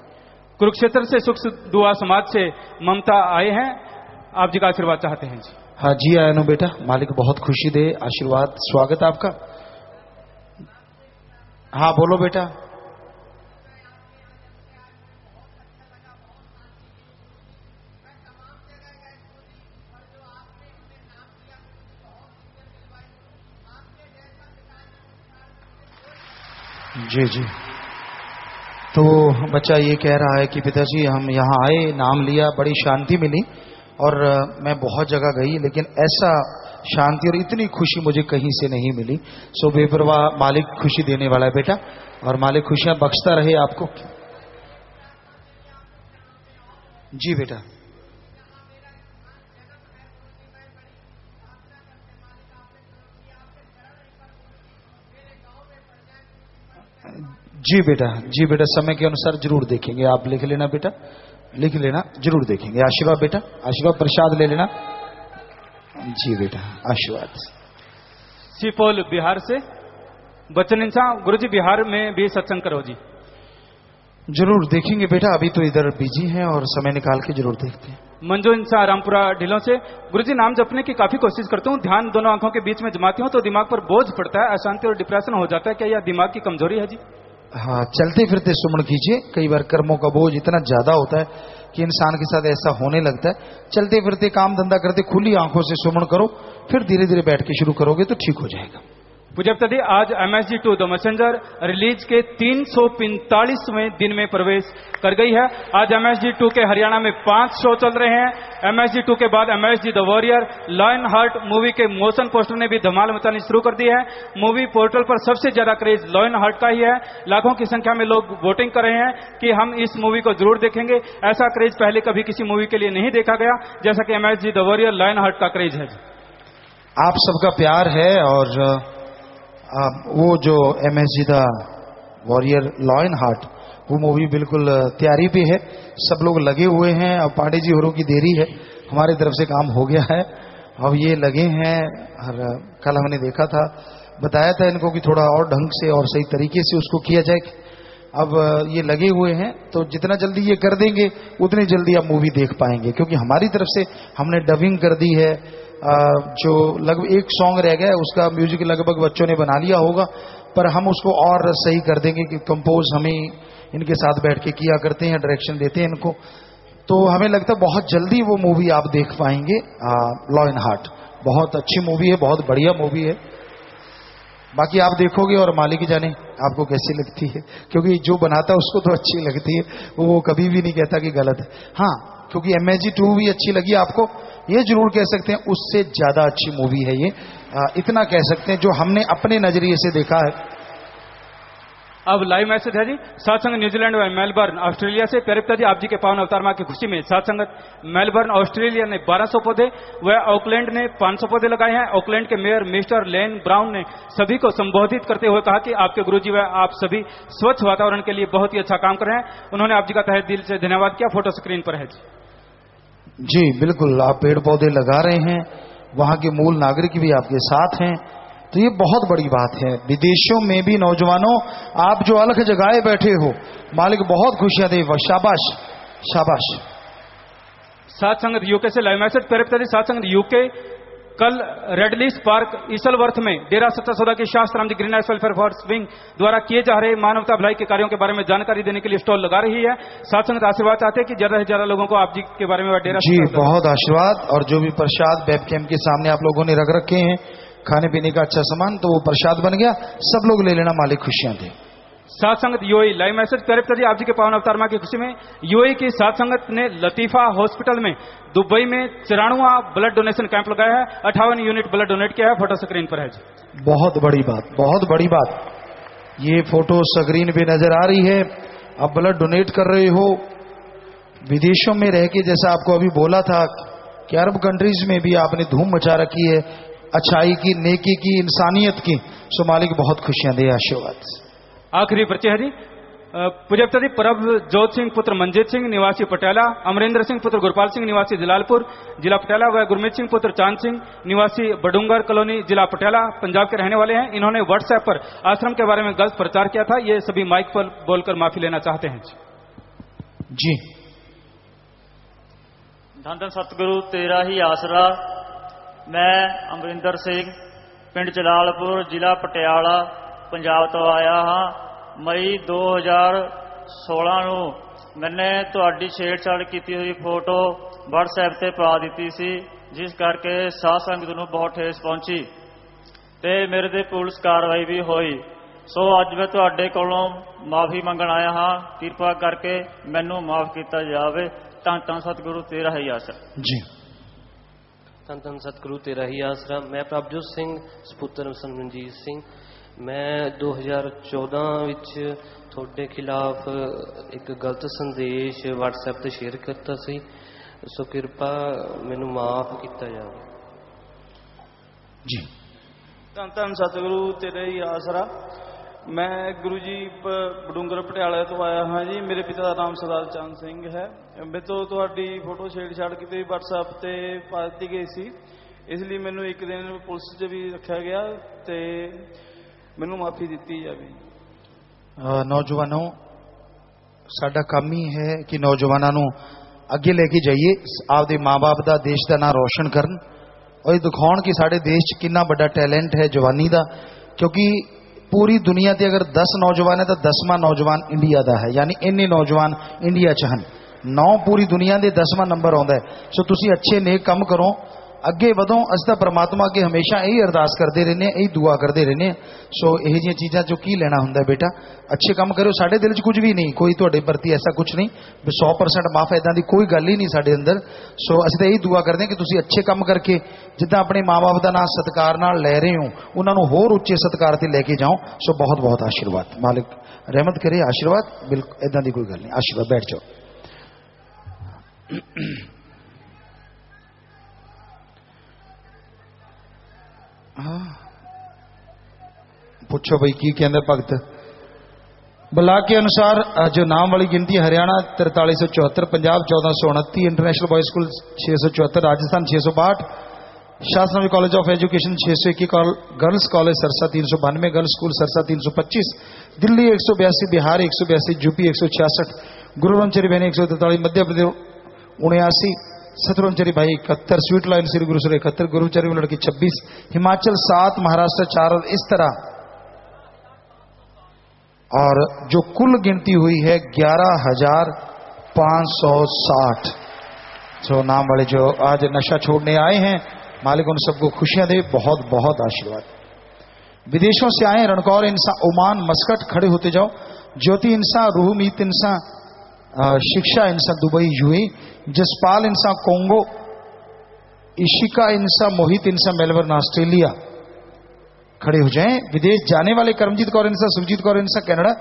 कुरुक्षेत्र से सुख दुआ समाज से ममता आए हैं, आप जी का आशीर्वाद चाहते हैं जी। हाँ जी, आया नो बेटा, मालिक बहुत खुशी दे, आशीर्वाद, स्वागत आपका। हाँ बोलो बेटा। जी जी। तो बच्चा ये कह रहा है कि पिताजी हम यहाँ आए, नाम लिया, बड़ी शांति मिली और मैं बहुत जगह गई, लेकिन ऐसा शांति और इतनी खुशी मुझे कहीं से नहीं मिली। सो बेपरवाह मालिक खुशी देने वाला है बेटा, और मालिक खुशियां बख्शता रहे आपको। जी बेटा। जी बेटा, जी बेटा, समय के अनुसार जरूर देखेंगे। आप लिख लेना बेटा, लिख लेना, जरूर देखेंगे। आशीर्वाद बेटा, आशीर्वाद प्रसाद ले लेना। जी बेटा, आशीर्वाद। सुपौल बिहार से बच्चन इंसान, गुरुजी बिहार में भी सत्संग करो जी। जरूर देखेंगे बेटा, अभी तो इधर बिजी हैं और समय निकाल के जरूर देखते हैं। मंजू इंसान रामपुरा ढिलों से। गुरुजी नाम जपने की काफी कोशिश करता हूँ, ध्यान दोनों आंखों के बीच में जमाती हूँ तो दिमाग पर बोझ पड़ता है, अशांति और डिप्रेशन हो जाता है। क्या यह दिमाग की कमजोरी है जी? हाँ, चलते फिरते सुमन कीजिए। कई बार कर्मों का बोझ इतना ज्यादा होता है कि इंसान के साथ ऐसा होने लगता है। चलते फिरते काम धंधा करते खुली आंखों से सुमन करो, फिर धीरे धीरे बैठ के शुरू करोगे तो ठीक हो जाएगा। पूज्यता जी, आज MSG2 द मैसेंजर रिलीज के 345वें दिन में प्रवेश कर गई है। आज MSG2 के हरियाणा में 5 शो चल रहे हैं। MSG2 के बाद MSG the warrior, lion heart movie के मोशन पोस्टर ने भी धमाल मचानी शुरू कर दी है। मूवी पोर्टल पर सबसे ज्यादा क्रेज लायन हार्ट का ही है। लाखों की संख्या में लोग वोटिंग कर रहे हैं कि हम इस मूवी को जरूर देखेंगे। ऐसा क्रेज पहले कभी किसी मूवी के लिए नहीं देखा गया जैसा कि MSG the warrior lion heart का क्रेज है। आप सबका प्यार है और वो जो MSG the warrior lion heart, वो मूवी बिल्कुल तैयारी पे है, सब लोग लगे हुए हैं। अब पांडे जी होरों की देरी है, हमारी तरफ से काम हो गया है, अब ये लगे हैं। और कल हमने देखा था, बताया था इनको कि थोड़ा और ढंग से और सही तरीके से उसको किया जाए। अब ये लगे हुए हैं, तो जितना जल्दी ये कर देंगे उतनी जल्दी आप मूवी देख पाएंगे, क्योंकि हमारी तरफ से हमने डबिंग कर दी है। जो लगभग एक सॉन्ग रह गया है, उसका म्यूजिक लगभग बच्चों ने बना लिया होगा, पर हम उसको और सही कर देंगे कि कंपोज हमें इनके साथ बैठ के किया करते हैं, डायरेक्शन देते हैं इनको। तो हमें लगता है बहुत जल्दी वो मूवी आप देख पाएंगे। लायन हार्ट बहुत अच्छी मूवी है, बहुत बढ़िया मूवी है। बाकी आप देखोगे और मालिक ही जाने आपको कैसी लगती है, क्योंकि जो बनाता है उसको तो अच्छी लगती है, वो कभी भी नहीं कहता कि गलत है। हाँ, क्योंकि MSG2 भी अच्छी लगी आपको, ये जरूर कह सकते हैं उससे ज्यादा अच्छी मूवी है ये, इतना कह सकते हैं जो हमने अपने नजरिए से देखा है। अब लाइव मैसेज है जी, सातसंग न्यूजीलैंड व मेलबर्न ऑस्ट्रेलिया से। प्यारे पिताजी, आप जी के पावन अवतार मां की खुशी में सातसंगत मेलबर्न ऑस्ट्रेलिया ने 1200 पौधे व ऑकलैंड ने 500 पौधे लगाए हैं। ऑकलैंड के मेयर मिस्टर लेन ब्राउन ने सभी को संबोधित करते हुए कहा कि आपके गुरुजी व आप सभी स्वच्छ वातावरण के लिए बहुत ही अच्छा काम कर रहे हैं। उन्होंने आप जी का तहे दिल से धन्यवाद किया। फोटो स्क्रीन पर है जी। बिल्कुल, आप पेड़ पौधे लगा रहे हैं, वहां के मूल नागरिक भी आपके साथ हैं, तो ये बहुत बड़ी बात है। विदेशों में भी नौजवानों, आप जो अलग जगह बैठे हो, मालिक बहुत खुशियां दे, शाबाश शाबाश। सातसंगत यूके से लाइव मैसेज। प्यारे पिताजी, सातसंगत यूके कल रेडलिस पार्क ईसलवर्थ में डेरा सच्चा सौदा की शास्त्राम जी ग्रीन वेलफेयर फॉर विंग द्वारा किए जा रहे मानवता भलाई के कार्यों के बारे में जानकारी देने के लिए स्टॉल लगा रही है। सातसंगत आशीर्वाद चाहते हैं कि ज्यादा से ज्यादा लोगों को आप जी के बारे में डेरा जी बहुत आशीर्वाद, और जो भी प्रसाद वेबकैम के सामने आप लोगों ने रख रखे हैं, खाने पीने का अच्छा सामान, तो वो प्रसाद बन गया, सब लोग ले लेना, मालिक खुशियां दे। सातसंगत यूएई लाइव मैसेज। प्यारे पिताजी, आप जी के पावन अवतार मां की खुशी में यूएई की सातसंगत ने लतीफा हॉस्पिटल में दुबई में 94वां ब्लड डोनेशन कैंप लगाया है। 58 यूनिट ब्लड डोनेट किया है। फोटो स्क्रीन पर है जी। बहुत बड़ी बात, बहुत बड़ी बात, ये फोटो स्क्रीन पे नजर आ रही है। आप ब्लड डोनेट कर रहे हो विदेशों में रह के, जैसा आपको अभी बोला था कि अरब कंट्रीज में भी आपने धूम मचा रखी है, अच्छाई की, नेकी की, इंसानियत की। सो मालिक बहुत खुशियां दे, आशीर्वाद। आखिरी पर्चे है जी। पूज्यता जी, प्रभ जोत सिंह पुत्र मंजीत सिंह निवासी पटियाला, अमरिंदर सिंह पुत्र गुरपाल सिंह निवासी जलालपुर जिला पटियाला व गुरमीत सिंह पुत्र चांद सिंह निवासी बडूंगर कॉलोनी जिला पटियाला पंजाब के रहने वाले हैं। इन्होंने व्हाट्सएप पर आश्रम के बारे में गलत प्रचार किया था। ये सभी माइक पर बोलकर माफी लेना चाहते हैं जी। धन धन सतगुरु तेरा ही आसरा। मैं अमरिंदर सिंह पिंड जलालपुर जिला पटियाला पंजाब तो आया हाँ। मई 2016 ਨੂੰ मैंने ਤੁਹਾਡੀ ਛੇੜਛਾੜ ਕੀਤੀ ਹੋਈ ਫੋਟੋ WhatsApp ਤੇ ਪਾ ਦਿੱਤੀ ਸੀ, ਜਿਸ ਕਰਕੇ ਸਾਧ ਸੰਗਤ ਨੂੰ ਬਹੁਤ ਠੇਸ ਪਹੁੰਚੀ ਤੇ ਮੇਰੇ ਤੇ ਪੁਲਿਸ ਕਾਰਵਾਈ ਵੀ ਹੋਈ। ਸੋ ਅੱਜ ਮੈਂ ਤੁਹਾਡੇ ਕੋਲੋਂ ਮਾਫੀ ਮੰਗਣ ਆਇਆ ਹਾਂ। ਕਿਰਪਾ ਕਰਕੇ ਮੈਨੂੰ ਮਾਫ ਕੀਤਾ ਜਾਵੇ। ਧੰਨ ਧੰਨ ਸਤਿਗੁਰੂ ਤੇਰਾ ਹੀ ਆਸਰਾ। जी। ਧੰਨ ਧੰਨ ਸਤਿਗੁਰੂ ਤੇਰਾ ਹੀ ਆਸਰਾ। मैं प्रभजोत सिंह सपुत्र मनजीत सिंह, मैं 2014 ਵਿੱਚ ਤੁਹਾਡੇ ਖਿਲਾਫ ਇੱਕ ਗਲਤ ਸੰਦੇਸ਼ WhatsApp ਤੇ ਸ਼ੇਅਰ ਕੀਤਾ ਸੀ, ਸੋ ਕਿਰਪਾ ਮੈਨੂੰ ਮਾਫ ਕੀਤਾ ਜਾਵੇ। जी। ਧੰਨ ਧੰਨ ਸਤਿਗੁਰੂ ਤੇਰੇ ਹੀ ਆਸਰਾ। ਮੈਂ ਗੁਰੂ ਜੀ ਬਡੂੰਗਰ ਪਟਿਆਲੇ ਤੋਂ ਆਇਆ ਹਾਂ ਜੀ। ਮੇਰੇ ਪਿਤਾ ਦਾ ਨਾਮ ਸਰਦਾਰ ਚੰਦ ਸਿੰਘ ਹੈ। ਮੇਰੇ ਤੋਂ ਤੁਹਾਡੀ ਫੋਟੋ ਛੇੜਛਾੜ ਕੀਤੀ WhatsApp ਤੇ ਪਾ ਦਿੱਤੀ ਗਈ ਸੀ, ਇਸ ਲਈ ਮੈਨੂੰ ਇੱਕ ਦਿਨ ਪੁਲਿਸ 'ਚ ਵੀ ਰੱਖਿਆ ਗਿਆ ਤੇ ਮੈਨੂੰ ਮਾਫੀ ਦਿੱਤੀ ਜਾਵੇ। नौजवानों, साडा काम ही है कि नौजवानों ਨੂੰ ਅੱਗੇ ਲੈ ਕੇ ਜਾਈਏ, ਆਪਦੇ ਮਾਂ-ਬਾਪ ਦਾ, ਦੇਸ਼ ਦਾ ਨਾਂ ਰੋਸ਼ਨ ਕਰਨ, ਔਰ ਇਹ ਦਿਖਾਉਣ ਕਿ ਸਾਡੇ ਦੇਸ਼ 'ਚ ਕਿੰਨਾ ਵੱਡਾ ਟੈਲੈਂਟ ਹੈ ਜਵਾਨੀ ਦਾ। ਕਿਉਂਕਿ ਪੂਰੀ ਦੁਨੀਆ ਤੇ ਅਗਰ 10 ਨੌਜਵਾਨ ਹੈ ਤਾਂ 10ਵਾਂ ਨੌਜਵਾਨ ਇੰਡੀਆ ਦਾ ਹੈ, ਯਾਨੀ ਇੰਨੇ ਨੌਜਵਾਨ ਇੰਡੀਆ 'ਚ ਹਨ। 9 ਪੂਰੀ ਦੁਨੀਆ ਦੇ 10ਵਾਂ ਨੰਬਰ ਆਉਂਦਾ ਹੈ। ਸੋ ਤੁਸੀਂ ਅੱਛੇ ਨੇਕ ਕੰਮ ਕਰੋ, अगे वधो। अस तां परमात्मा अगे हमेशा यही अरदास करते रहने, यही दुआ करते रहने। सो यह जी चीज़ां चो की लेना हुंदा बेटा, अच्छे काम करो। साडे दिल च कुछ भी नहीं, कोई तुहाडे प्रति ऐसा कुछ नहीं भी 100% माफ, इदां दी कोई गल ही नहीं साडे अंदर। सो असीं तां यही दुआ करते हैं कि तुसीं अच्छे काम करके जिद्दां अपने माँ बाप का नाम सत्कार नाल लै रहे हो, उन्होंने होर उच्चे सत्कार ते लैके जाओ। सो बहुत बहुत आशीर्वाद, मालिक रहमत करे। आशीर्वाद बिल्कुल इदां दी कोई गल नहीं। आशीर्वाद, बैठ जाओ। पूछो भाई की कहते भगत। ब्लाक के अनुसार जो नाम वाली गिनती Haryana 4374, Punjab 1429, international boys school 674, Rajasthan 662, शासनरी college of education 621, girls college Sirsa 392, girls school Sirsa 325, Delhi 182, Bihar 182, UP 166, Guru ब्रह्मचारी बहनी 143, मध्य प्रदेश 79, सतब्रह्मचारी भाई 71, स्वीट लाइन श्री गुरु 71, गुरुचारी में लड़की 26, हिमाचल 7, महाराष्ट्र 4, और इस तरह। और जो कुल गिनती हुई है 11,560। जो नाम वाले जो आज नशा छोड़ने आए हैं, मालिक उन सबको खुशियां दे, बहुत बहुत आशीर्वाद। विदेशों से आए रणकौर इंसान ओमान मस्कट, खड़े होते जाओ। ज्योति इंसान, रूह मीत इंसान, शिक्षा इंसान दुबई यूएई, जसपाल इंसान कोंगो, इशिका इंसान मोहित इंसान मेलबर्न ऑस्ट्रेलिया, खड़े हो जाएं। विदेश जाने वाले करमजीत कौर इंसान, सुरजीत कौर इंसान कनाडा,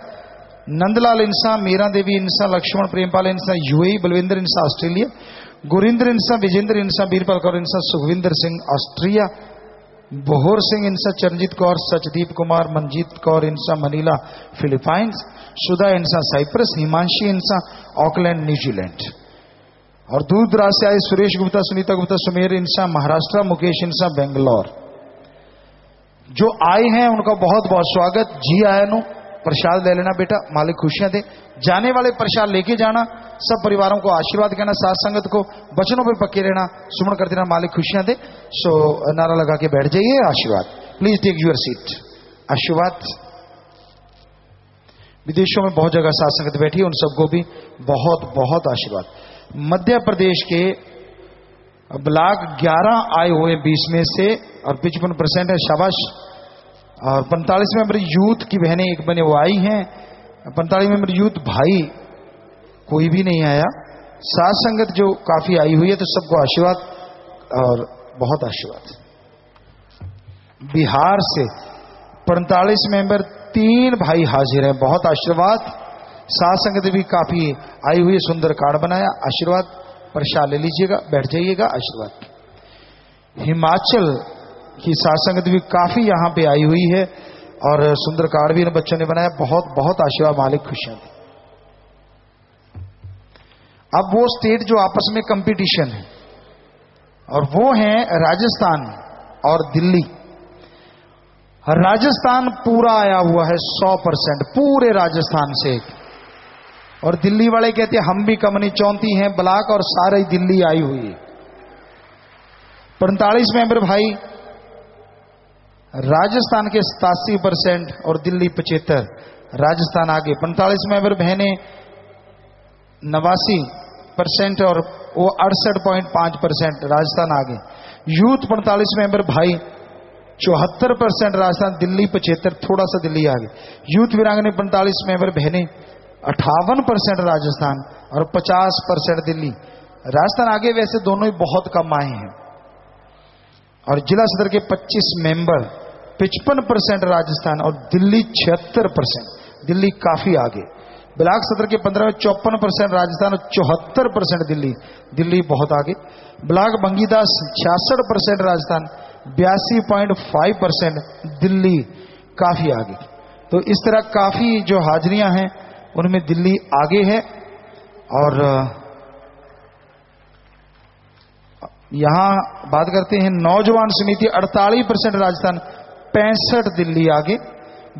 नंदलाल इंसान, मीरा देवी इंसान, लक्ष्मण प्रेमपाल इंसान यूएई, बलविंदर इंसान ऑस्ट्रेलिया, गुरिंदर इंसान, विजेंद्र इंसान, बीरपाल कौर इंसान, सुखविंदर सिंह ऑस्ट्रिया, बोहर सिंह इंसान, चरणजीत कौर, सचदीप कुमार, मनजीत कौर इंसान मनीला फिलीपाइंस, सुधा इंसान साइप्रस, हिमांशी इंसान ऑकलैंड न्यूजीलैंड। और दूर दराज से आए सुरेश गुप्ता, सुनीता गुप्ता, सुमेर इंसान महाराष्ट्र, मुकेश इंसान बेंगलोर। जो आए हैं उनका बहुत बहुत स्वागत। जी आया नु प्रसाद ले लेना बेटा, मालिक खुशियां दे। जाने वाले प्रसाद लेके जाना, सब परिवारों को आशीर्वाद कहना, साथ संगत को वचनों पे पक्के रहना, सुमन करते रहना, मालिक खुशियां दे। सो नारा लगा के बैठ जाइए। आशीर्वाद, प्लीज टेक यूर सीट। आशीर्वाद। विदेशों में बहुत जगह साथ संगत बैठी है, उन सबको भी बहुत बहुत आशीर्वाद। मध्य प्रदेश के ब्लॉक 11 आए हुए 20 में से, और 55% है, शाबाश। और 45 मेंबर यूथ की बहनें एक बने वो आई हैं, 45 मेंबर यूथ भाई कोई भी नहीं आया। साथ संगत जो काफी आई हुई है, तो सबको आशीर्वाद और बहुत आशीर्वाद। बिहार से 45 मेंबर 3 भाई हाजिर हैं, बहुत आशीर्वाद। साथ संगत भी काफी आई हुई है, सुंदर कार्ड बनाया, आशीर्वाद। प्रसाद ले लीजिएगा, बैठ जाइएगा, आशीर्वाद। हिमाचल की साथ संगत भी काफी यहां पे आई हुई है, और सुंदर कार्ड भी इन बच्चों ने बनाया, बहुत बहुत आशीर्वाद, मालिक खुशियां दे। अब वो स्टेट जो आपस में कंपटीशन है, और वो है राजस्थान और दिल्ली। राजस्थान पूरा आया हुआ है 100%, पूरे राजस्थान से। और दिल्ली वाले कहते हैं हम भी कम नहीं, 34 हैं ब्लॉक और सारी दिल्ली आई हुई है। 45 मेंबर भाई राजस्थान के 87% और दिल्ली 75, राजस्थान आगे। 45 मेंबर बहनें 89% और वो 68.5%, राजस्थान आगे। यूथ 45 मेंबर भाई 74% राजस्थान, दिल्ली 75, थोड़ा सा दिल्ली आगे। यूथ वीरांगने 45 मेंबर बहनें 58% राजस्थान और 50% दिल्ली। राजस्थान आगे, वैसे दोनों ही बहुत कम आए हैं। और जिला सदर के 25 मेंबर 55% राजस्थान और दिल्ली 76%, दिल्ली काफी आगे। ब्लॉक सदर के 15 में 54% राजस्थान और 74% दिल्ली, दिल्ली बहुत आगे। ब्लॉक बंगीदास 66% राजस्थान, 82.5% दिल्ली, काफी आगे। तो इस तरह काफी जो हाजिरियां हैं उनमें दिल्ली आगे है। और यहां बात करते हैं नौजवान समिति 48% राजस्थान, 65 दिल्ली आगे।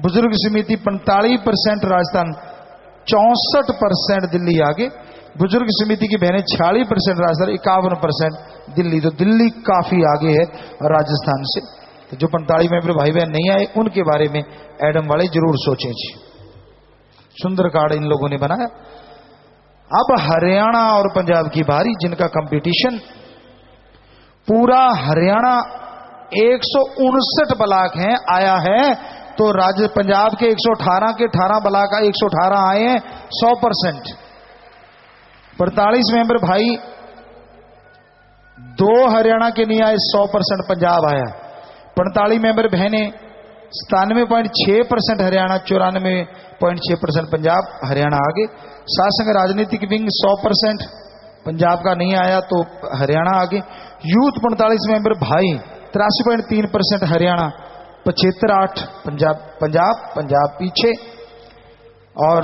बुजुर्ग समिति 45% राजस्थान, 64% दिल्ली आगे। बुजुर्ग समिति की बहनें 46% राजस्थान, 51% दिल्ली। तो दिल्ली काफी आगे है राजस्थान से। तो जो 45 मेंबर भाई बहन नहीं आए उनके बारे में एडम वाले जरूर सोचें जी। सुंदर कार्ड इन लोगों ने बनाया। अब हरियाणा और पंजाब की बारी, जिनका कंपटीशन पूरा हरियाणा 159 ब्लॉक हैं आया है, तो राज्य पंजाब के 118 के 18 ब्लॉक का 118 आए हैं 100%। 45 मेंबर भाई, 2 हरियाणा के नहीं आए, 100% पंजाब आया। 45 मेंबर बहनें, 97.6% हरियाणा, 94.6% पंजाब, हरियाणा आगे। शासन राजनीतिक विंग 100% पंजाब का नहीं आया, तो हरियाणा आगे। यूथ 45 मेंबर भाई, 83.3% हरियाणा, 75.8 पंजाब पीछे। और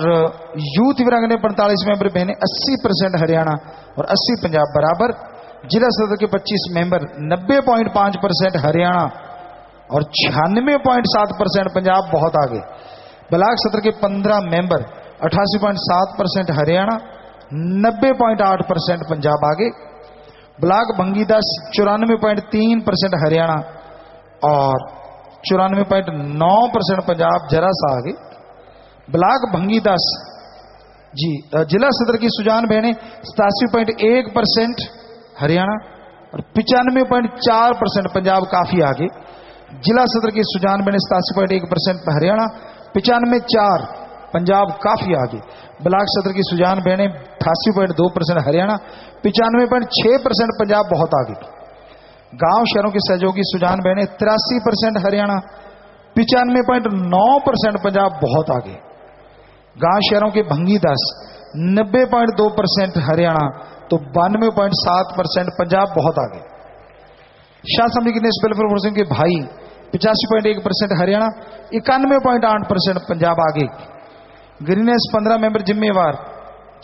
यूथ वीरांगने 45 मेंबर बहनें, 80% हरियाणा और 80 पंजाब बराबर। जिला सदर के 25 मेंबर, 90.5% हरियाणा और 96.7% पंजाब, बहुत आगे। ब्लॉक सदर के 15 मेंबर, 88.7% हरियाणा, 90.8% पंजाब आगे। ब्लॉक भंगीदास 94.3% हरियाणा और 94.9% पंजाब, जरा सा आगे। ब्लॉक भंगीदास जी, जिला सदर की सुजान बहनें 87.1% हरियाणा और 95.4% पंजाब, काफी आगे। जिला सदर की सुजान बहनें 87.1% हरियाणा, 95.4 पंजाब, काफी आगे। ब्लॉक सदर की सुजान बहनें 88.2% हरियाणा, 95.6% पंजाब, बहुत आगे। गांव शहरों की सहयोगी सुजान बहनें 83% हरियाणा, 95.9% पंजाब, बहुत आगे। गांव शहरों के भंगीदास 90.2% हरियाणा, तो 92.7% पंजाब, बहुत आगे। शासन की नेशनल वेलफेयर फोर्सिंग के भाई 85.1% हरियाणा, 91.8% पंजाब आगे। ग्रीनेस 15 मेंबर जिम्मेवार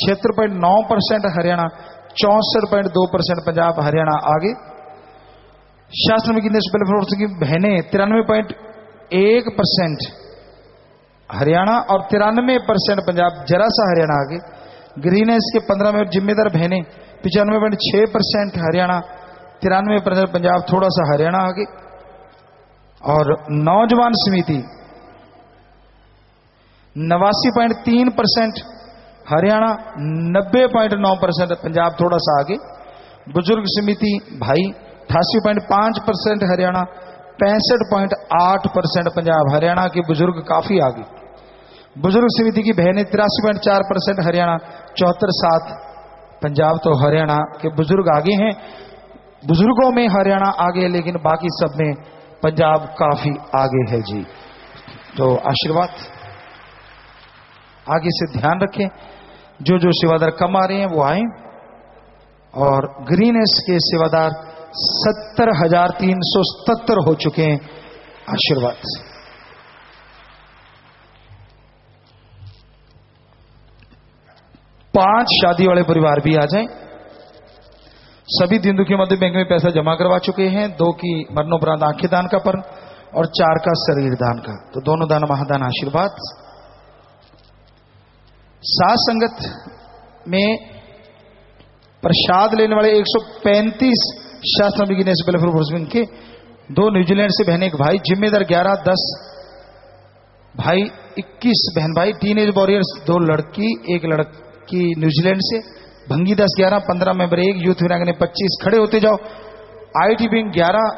76.9% हरियाणा, 64.2% पंजाब, हरियाणा आगे। शासन की नेशनल वेलफेयर फोर्सिंग की बहनें 93.1% हरियाणा और 93% पंजाब, जरा सा हरियाणा आगे। ग्रीनेस के 15 मेंबर जिम्मेदार बहनें 95.6% हरियाणा, 93% पंजाब, थोड़ा सा हरियाणा आगे। और नौजवान समिति 89.3% हरियाणा, 90.9% पंजाब, थोड़ा सा आगे। बुजुर्ग समिति भाई 88.5% हरियाणा, 65.8% पंजाब, हरियाणा के बुजुर्ग काफी आगे। बुजुर्ग समिति की बहनें 83.4% हरियाणा, 74.7 पंजाब, तो हरियाणा के बुजुर्ग आगे हैं। बुजुर्गों में हरियाणा आगे, लेकिन बाकी सब में पंजाब काफी आगे है जी। तो आशीर्वाद आगे से ध्यान रखें, जो जो सेवादार कम आ रहे हैं वो आए। और ग्रीनेस के सेवादार 70,377 हो चुके हैं, आशीर्वाद। पांच शादी वाले परिवार भी आ जाएं। सभी दिन दुखी मध्य बैंक में पैसा जमा करवा चुके हैं। 2 की मरणोपरांत आंखें दान का पर्व और 4 का शरीर दान का, तो दोनों दान महादान आशीर्वाद। सात संगत में प्रसाद लेने वाले 135 शास्त्र बिगिनेस वेलफेयर फोर्सिंग के 2 न्यूजीलैंड से बहन, एक भाई, जिम्मेदार 11, 10 भाई, 21 बहन भाई, टीनेज वॉरियर्स 2 लड़की 1 लड़की न्यूजीलैंड से। भंगी 10 11 15 मेंबर 1, यूथ वीरांगने 25। खड़े होते जाओ। आईटी विंग 11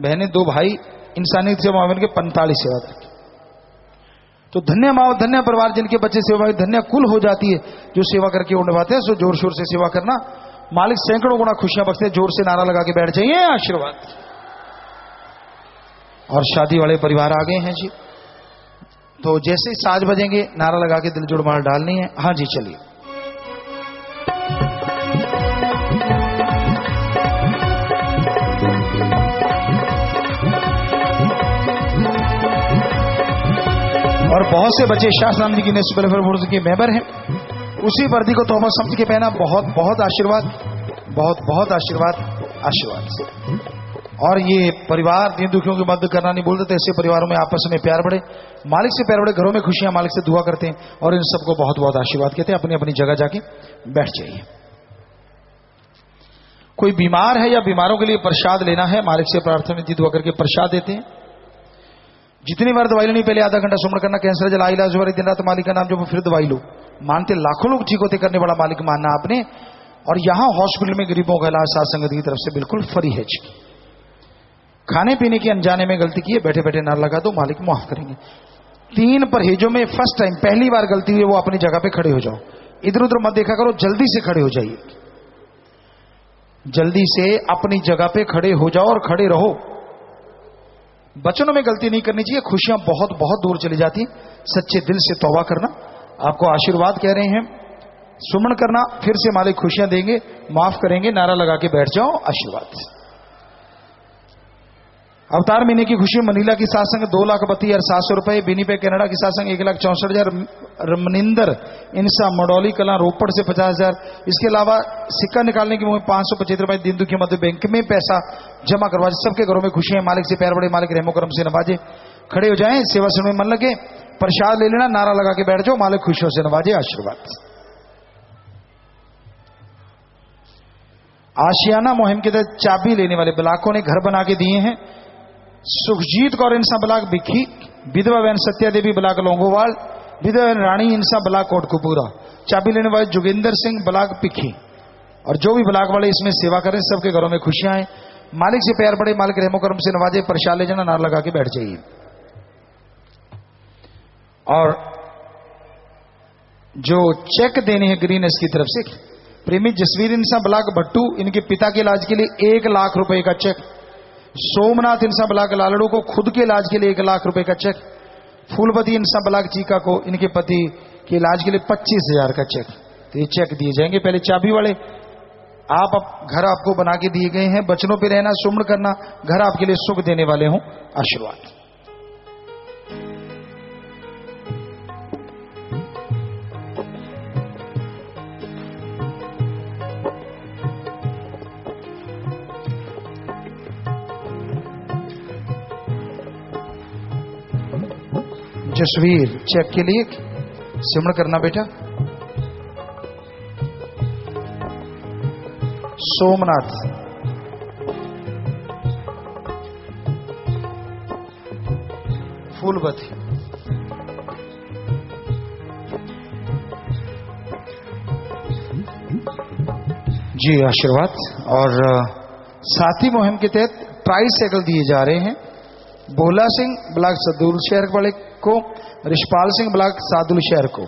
बहनें 2 भाई, इंसानी सेवा के 45 सेवादार। तो धन्य माँ धन्य परिवार जिनके बच्चे सेवा, धन्य कुल हो जाती है जो सेवा करके वो निभाते हैं। सो जोर शोर से सेवा करना, मालिक सैकड़ों गुना खुशियां बख्शते हैं। जोर से नारा लगा के बैठ जाइए, आशीर्वाद। और शादी वाले परिवार आ गए हैं जी, तो जैसे ही साज बजेंगे नारा लगा के दिल जोड़ मार डालनी है। हाँ जी, चलिए। और बहुत से बच्चे शास्त्राम जी की नेशनल वेलफेयर फोर्स के मेंबर हैं। उसी वर्दी को तोहफा समझ के पहना। बहुत बहुत आशीर्वाद, बहुत बहुत आशीर्वाद, आशीर्वाद। और ये परिवार दीन दुखियों की मदद करना नहीं बोलते थे। ऐसे परिवारों में आपस में प्यार बढ़े, मालिक से प्यार बढ़े, घरों में खुशियां, मालिक से दुआ करते हैं। और इन सबको बहुत बहुत आशीर्वाद कहते हैं। अपनी अपनी जगह जाके बैठ जाइए। कोई बीमार है या बीमारों के लिए प्रसाद लेना है, मालिक से प्रार्थना विधि दुआ करके प्रसाद देते हैं। जितनी बार दवाई लेनी, पहले आधा घंटा सुमन करना, कैंसर जला इलाज हो रही, दिन रात मालिक का नाम जो फिर दवाई लो। मानते लाखों लोग ठीक होते, करने वाला मालिक मानना आपने। और यहां हॉस्पिटल में गरीबों का इलाज साथ संगत की तरफ से बिल्कुल फ्री है। खाने पीने की अनजाने में गलती की है, बैठे बैठे नारा लगा दो, मालिक माफ करेंगे। 3 परहेजों में फर्स्ट टाइम पहली बार गलती हुई, वो अपनी जगह पे खड़े हो जाओ, इधर उधर मत देखा करो, जल्दी से खड़े हो जाइए, जल्दी से अपनी जगह पे खड़े हो जाओ और खड़े रहो। बचनों में गलती नहीं करनी चाहिए, खुशियां बहुत बहुत दूर चली जाती। सच्चे दिल से तौबा करना, आपको आशीर्वाद कह रहे हैं, सुमन करना, फिर से मालिक खुशियां देंगे, माफ करेंगे, नारा लगा के बैठ जाओ, आशीर्वाद। अवतार महीने की खुशी मनीला की सासंग 2,32,700 रुपए, बिनीपे कनाडा की सासंग 1,64,000, रमनिंदर इंसा मडौली कला रोपड़ से 50,000। इसके अलावा सिक्का निकालने की मुझे 575 रुपए दिन दुखी मध्य बैंक में पैसा जमा करवा। सबके घरों में खुशियां, मालिक से प्यार बड़े, मालिक रहमो करम से नवाजे। खड़े हो जाएं, सेवा सुनने में मन लगे, प्रसाद ले लेना, नारा लगा के बैठ जाओ, मालिक खुशियों से नवाजे, आशीर्वाद। आशियाना मुहिम के तहत चाबी लेने वाले ब्लाकों ने घर बना के दिए हैं। सुखजीत कौर इंसा ब्लाक बिखी, विधवा बहन सत्या देवी ब्लाक लोंगोवाल, विधवा बहन रानी इंसा ब्लाक कोटकपुरा। चाबी लेने वाले जोगिंदर सिंह ब्लाक पिखी। और जो भी ब्लाक वाले इसमें सेवा करें, सबके घरों में खुशियां आए, मालिक से प्यार बड़े, मालिक रहमो करम से नवाजे, प्रसाद ले जाना, नारा लगा के बैठ जाइए। और जो चेक देने हैं ग्रीनस की तरफ से, प्रेमी जसवीर इंसा ब्लाक भट्टू, इनके पिता के इलाज के लिए 1 लाख रुपए का चेक। सोमनाथ इंसा ब्लाक लालड़ू को खुद के इलाज के लिए 1 लाख रुपए का चेक। फूलपति इंसा ब्लाक चीका को इनके पति के इलाज के लिए 25,000 का चेक। तो ये चेक दिए जाएंगे। पहले चाबी वाले, आप घर आपको बना के दिए गए हैं, बचनों पे रहना, सुमन करना, घर आपके लिए सुख देने वाले हों, आशीर्वाद। जसवीर चेक के लिए सिमरण करना बेटा। सोमनाथ, फूलवती, जी आशीर्वाद। और साथी मुहिम के तहत ट्राईसाइकिल दिए जा रहे हैं। भोला सिंह ब्लाक सदुल शहर वाले को, रिशपाल सिंह ब्लाक सादुल शहर को,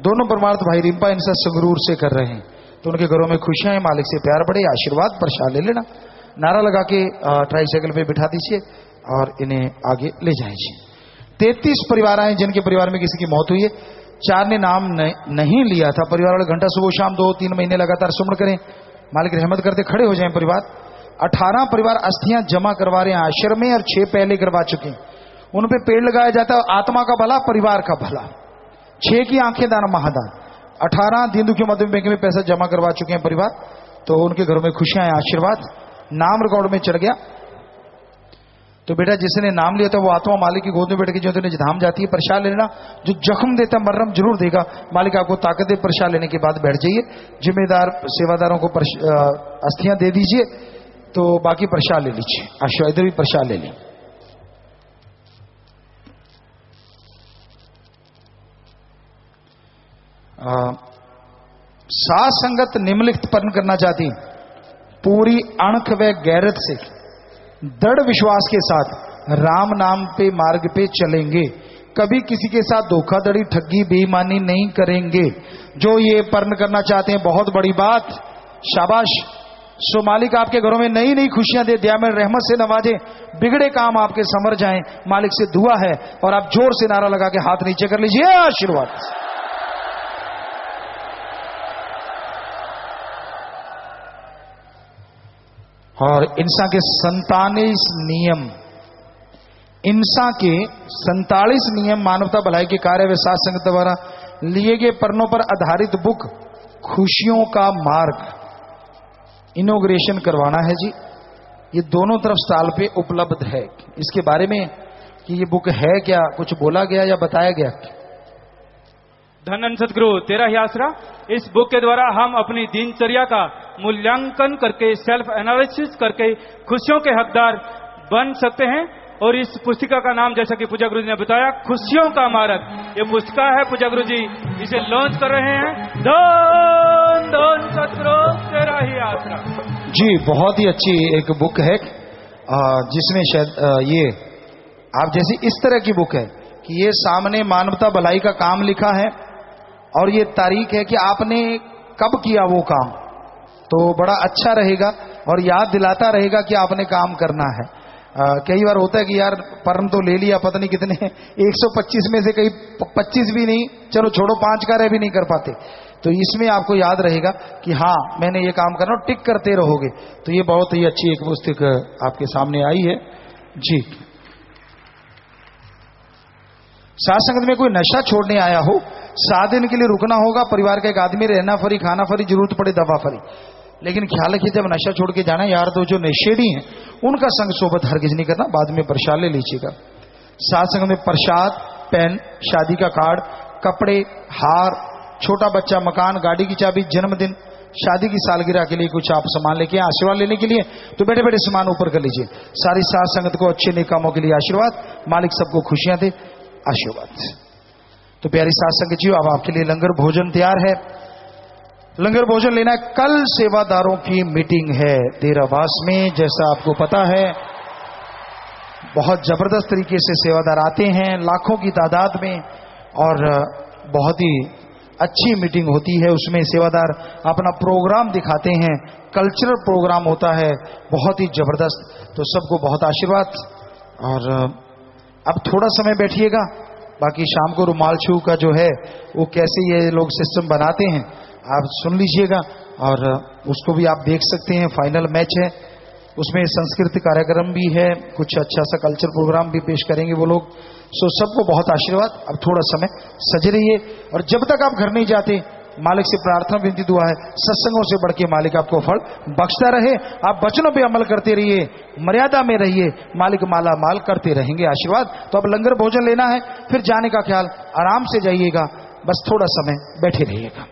दोनों परमार्थ भाई रिंपा इनसा संगरूर से कर रहे हैं। तो उनके घरों में खुशियां हैं, मालिक से प्यार बढ़े, आशीर्वाद। प्रसाद ले लेना, नारा लगा के ट्राईसाइकिल पे बिठा दीजिए और इन्हें आगे ले जाइए। 33 परिवार आए जिनके परिवार में किसी की मौत हुई है। 4 ने नाम नहीं लिया था। परिवार वाले घंटा सुबह शाम 2-3 महीने लगातार सुमन करें, मालिक रहमत करते, खड़े हो जाएं परिवार। 18 परिवार अस्थियां जमा करवा रहे हैं आश्रम में, और 6 पहले करवा चुके हैं। उन पे पेड़ लगाया जाता है, आत्मा का भला, परिवार का भला। 6 की आंखें दान महादान। 18 दीन दुखी मध्यम बैंक में पैसा जमा करवा चुके हैं परिवार, तो उनके घरों में खुशियां हैं, आशीर्वाद। नाम रिकॉर्ड में चढ़ गया तो बेटा जिसने नाम लिया था वो आत्मा मालिक की गोद में बैठ के जो धाम जाती है। प्रसाद लेना, जो जख्म देता मर्रम जरूर देगा, मालिक आपको ताकत दे। प्रसाद लेने के बाद बैठ जाइए। जिम्मेदार सेवादारों को अस्थियां दे दीजिए, तो बाकी प्रसाद ले लीजिए। आशा इधर भी प्रसाद ले लें। साथ संगत निम्नलिखित पर्ण करना चाहती, पूरी अणख व गैरत से, दृढ़ विश्वास के साथ राम नाम पे मार्ग पे चलेंगे। कभी किसी के साथ धोखाधड़ी, ठगी, बेईमानी नहीं करेंगे। जो ये पर्ण करना चाहते हैं, बहुत बड़ी बात, शाबाश। सो मालिक आपके घरों में नई नई खुशियां दे, दया में रहमत से नवाजे, बिगड़े काम आपके संवर जाएं, मालिक से दुआ है। और आप जोर से नारा लगा के हाथ नीचे कर लीजिए, आशीर्वाद। और इंसा के 47 नियम, इंसा के 47 नियम मानवता भलाई के कार्य व साथ संगत द्वारा लिए गए पर्णों पर आधारित बुक खुशियों का मार्ग इनोग्रेशन करवाना है जी। ये दोनों तरफ स्टॉल पे उपलब्ध है। इसके बारे में कि ये बुक है क्या, कुछ बोला गया या बताया गया? धन सतगुरु तेरा ही आसरा। इस बुक के द्वारा हम अपनी दिनचर्या का मूल्यांकन करके, सेल्फ एनालिसिस करके खुशियों के हकदार बन सकते हैं। और इस पुस्तिका का नाम, जैसा कि पूजा गुरु जी ने बताया, खुशियों का मार्ग, ये पुस्तिका है। पूजा गुरु जी इसे लॉन्च कर रहे हैं। धन धन सतगुरु तेरा ही आसरा। जी, बहुत ही अच्छी एक बुक है जिसमें शायद ये आप जैसी इस तरह की बुक है कि ये सामने मानवता भलाई का काम लिखा है और ये तारीख है कि आपने कब किया वो काम, तो बड़ा अच्छा रहेगा और याद दिलाता रहेगा कि आपने काम करना है। कई बार होता है कि यार परम तो ले लिया, पता नहीं कितने 125 में से कई 25 भी नहीं, चलो छोड़ो 5 कार्य भी नहीं कर पाते, तो इसमें आपको याद रहेगा कि हाँ मैंने ये काम करना, टिक करते रहोगे। तो ये बहुत ही अच्छी एक पुस्तक आपके सामने आई है जी। साथ संगत में कोई नशा छोड़ने आया हो, 7 दिन के लिए रुकना होगा, परिवार का एक आदमी, रहना फ्री, खाना फ्री, जरूरत पड़े दवा फ्री, लेकिन ख्याल रखिए जब नशा छोड़ के जाना यार, तो जो नशेड़ी हैं उनका संग सोबत हरगिज नहीं करना, बाद में प्रसाद ले लीजिएगा। साथ संग में प्रसाद, पेन, शादी का कार्ड, कपड़े, हार, छोटा बच्चा, मकान, गाड़ी की चाबी, जन्मदिन, शादी की सालगिरह के लिए कुछ आप सामान लेके आशीर्वाद लेने के लिए, तो बैठे बैठे सामान ऊपर कर लीजिए। सारी साथ संगत को अच्छे नेक कामों के लिए आशीर्वाद, मालिक सबको खुशियां दे, आशीर्वाद। तो प्यारी साथ संगत जी, अब आपके लिए लंगर भोजन तैयार है। लंगर भोजन लेना है। कल सेवादारों की मीटिंग है देरावास में, जैसा आपको पता है बहुत जबरदस्त तरीके से सेवादार आते हैं, लाखों की तादाद में, और बहुत ही अच्छी मीटिंग होती है। उसमें सेवादार अपना प्रोग्राम दिखाते हैं, कल्चरल प्रोग्राम होता है, बहुत ही जबरदस्त। तो सबको बहुत आशीर्वाद। और अब थोड़ा समय बैठिएगा, बाकी शाम को रुमाल छू का जो है वो कैसे ये लोग सिस्टम बनाते हैं आप सुन लीजिएगा, और उसको भी आप देख सकते हैं। फाइनल मैच है, उसमें सांस्कृतिक कार्यक्रम भी है, कुछ अच्छा सा कल्चर प्रोग्राम भी पेश करेंगे वो लोग। सो सबको बहुत आशीर्वाद। अब थोड़ा समय सजे रहिए, और जब तक आप घर नहीं जाते मालिक से प्रार्थना विनती दुआ है, सत्संगों से बढ़ के मालिक आपको फल बख्शता रहे। आप वचनों पे अमल करते रहिए, मर्यादा में रहिए, मालिक माला माल करते रहेंगे। आशीर्वाद। तो अब लंगर भोजन लेना है, फिर जाने का ख्याल, आराम से जाइएगा, बस थोड़ा समय बैठे रहिएगा।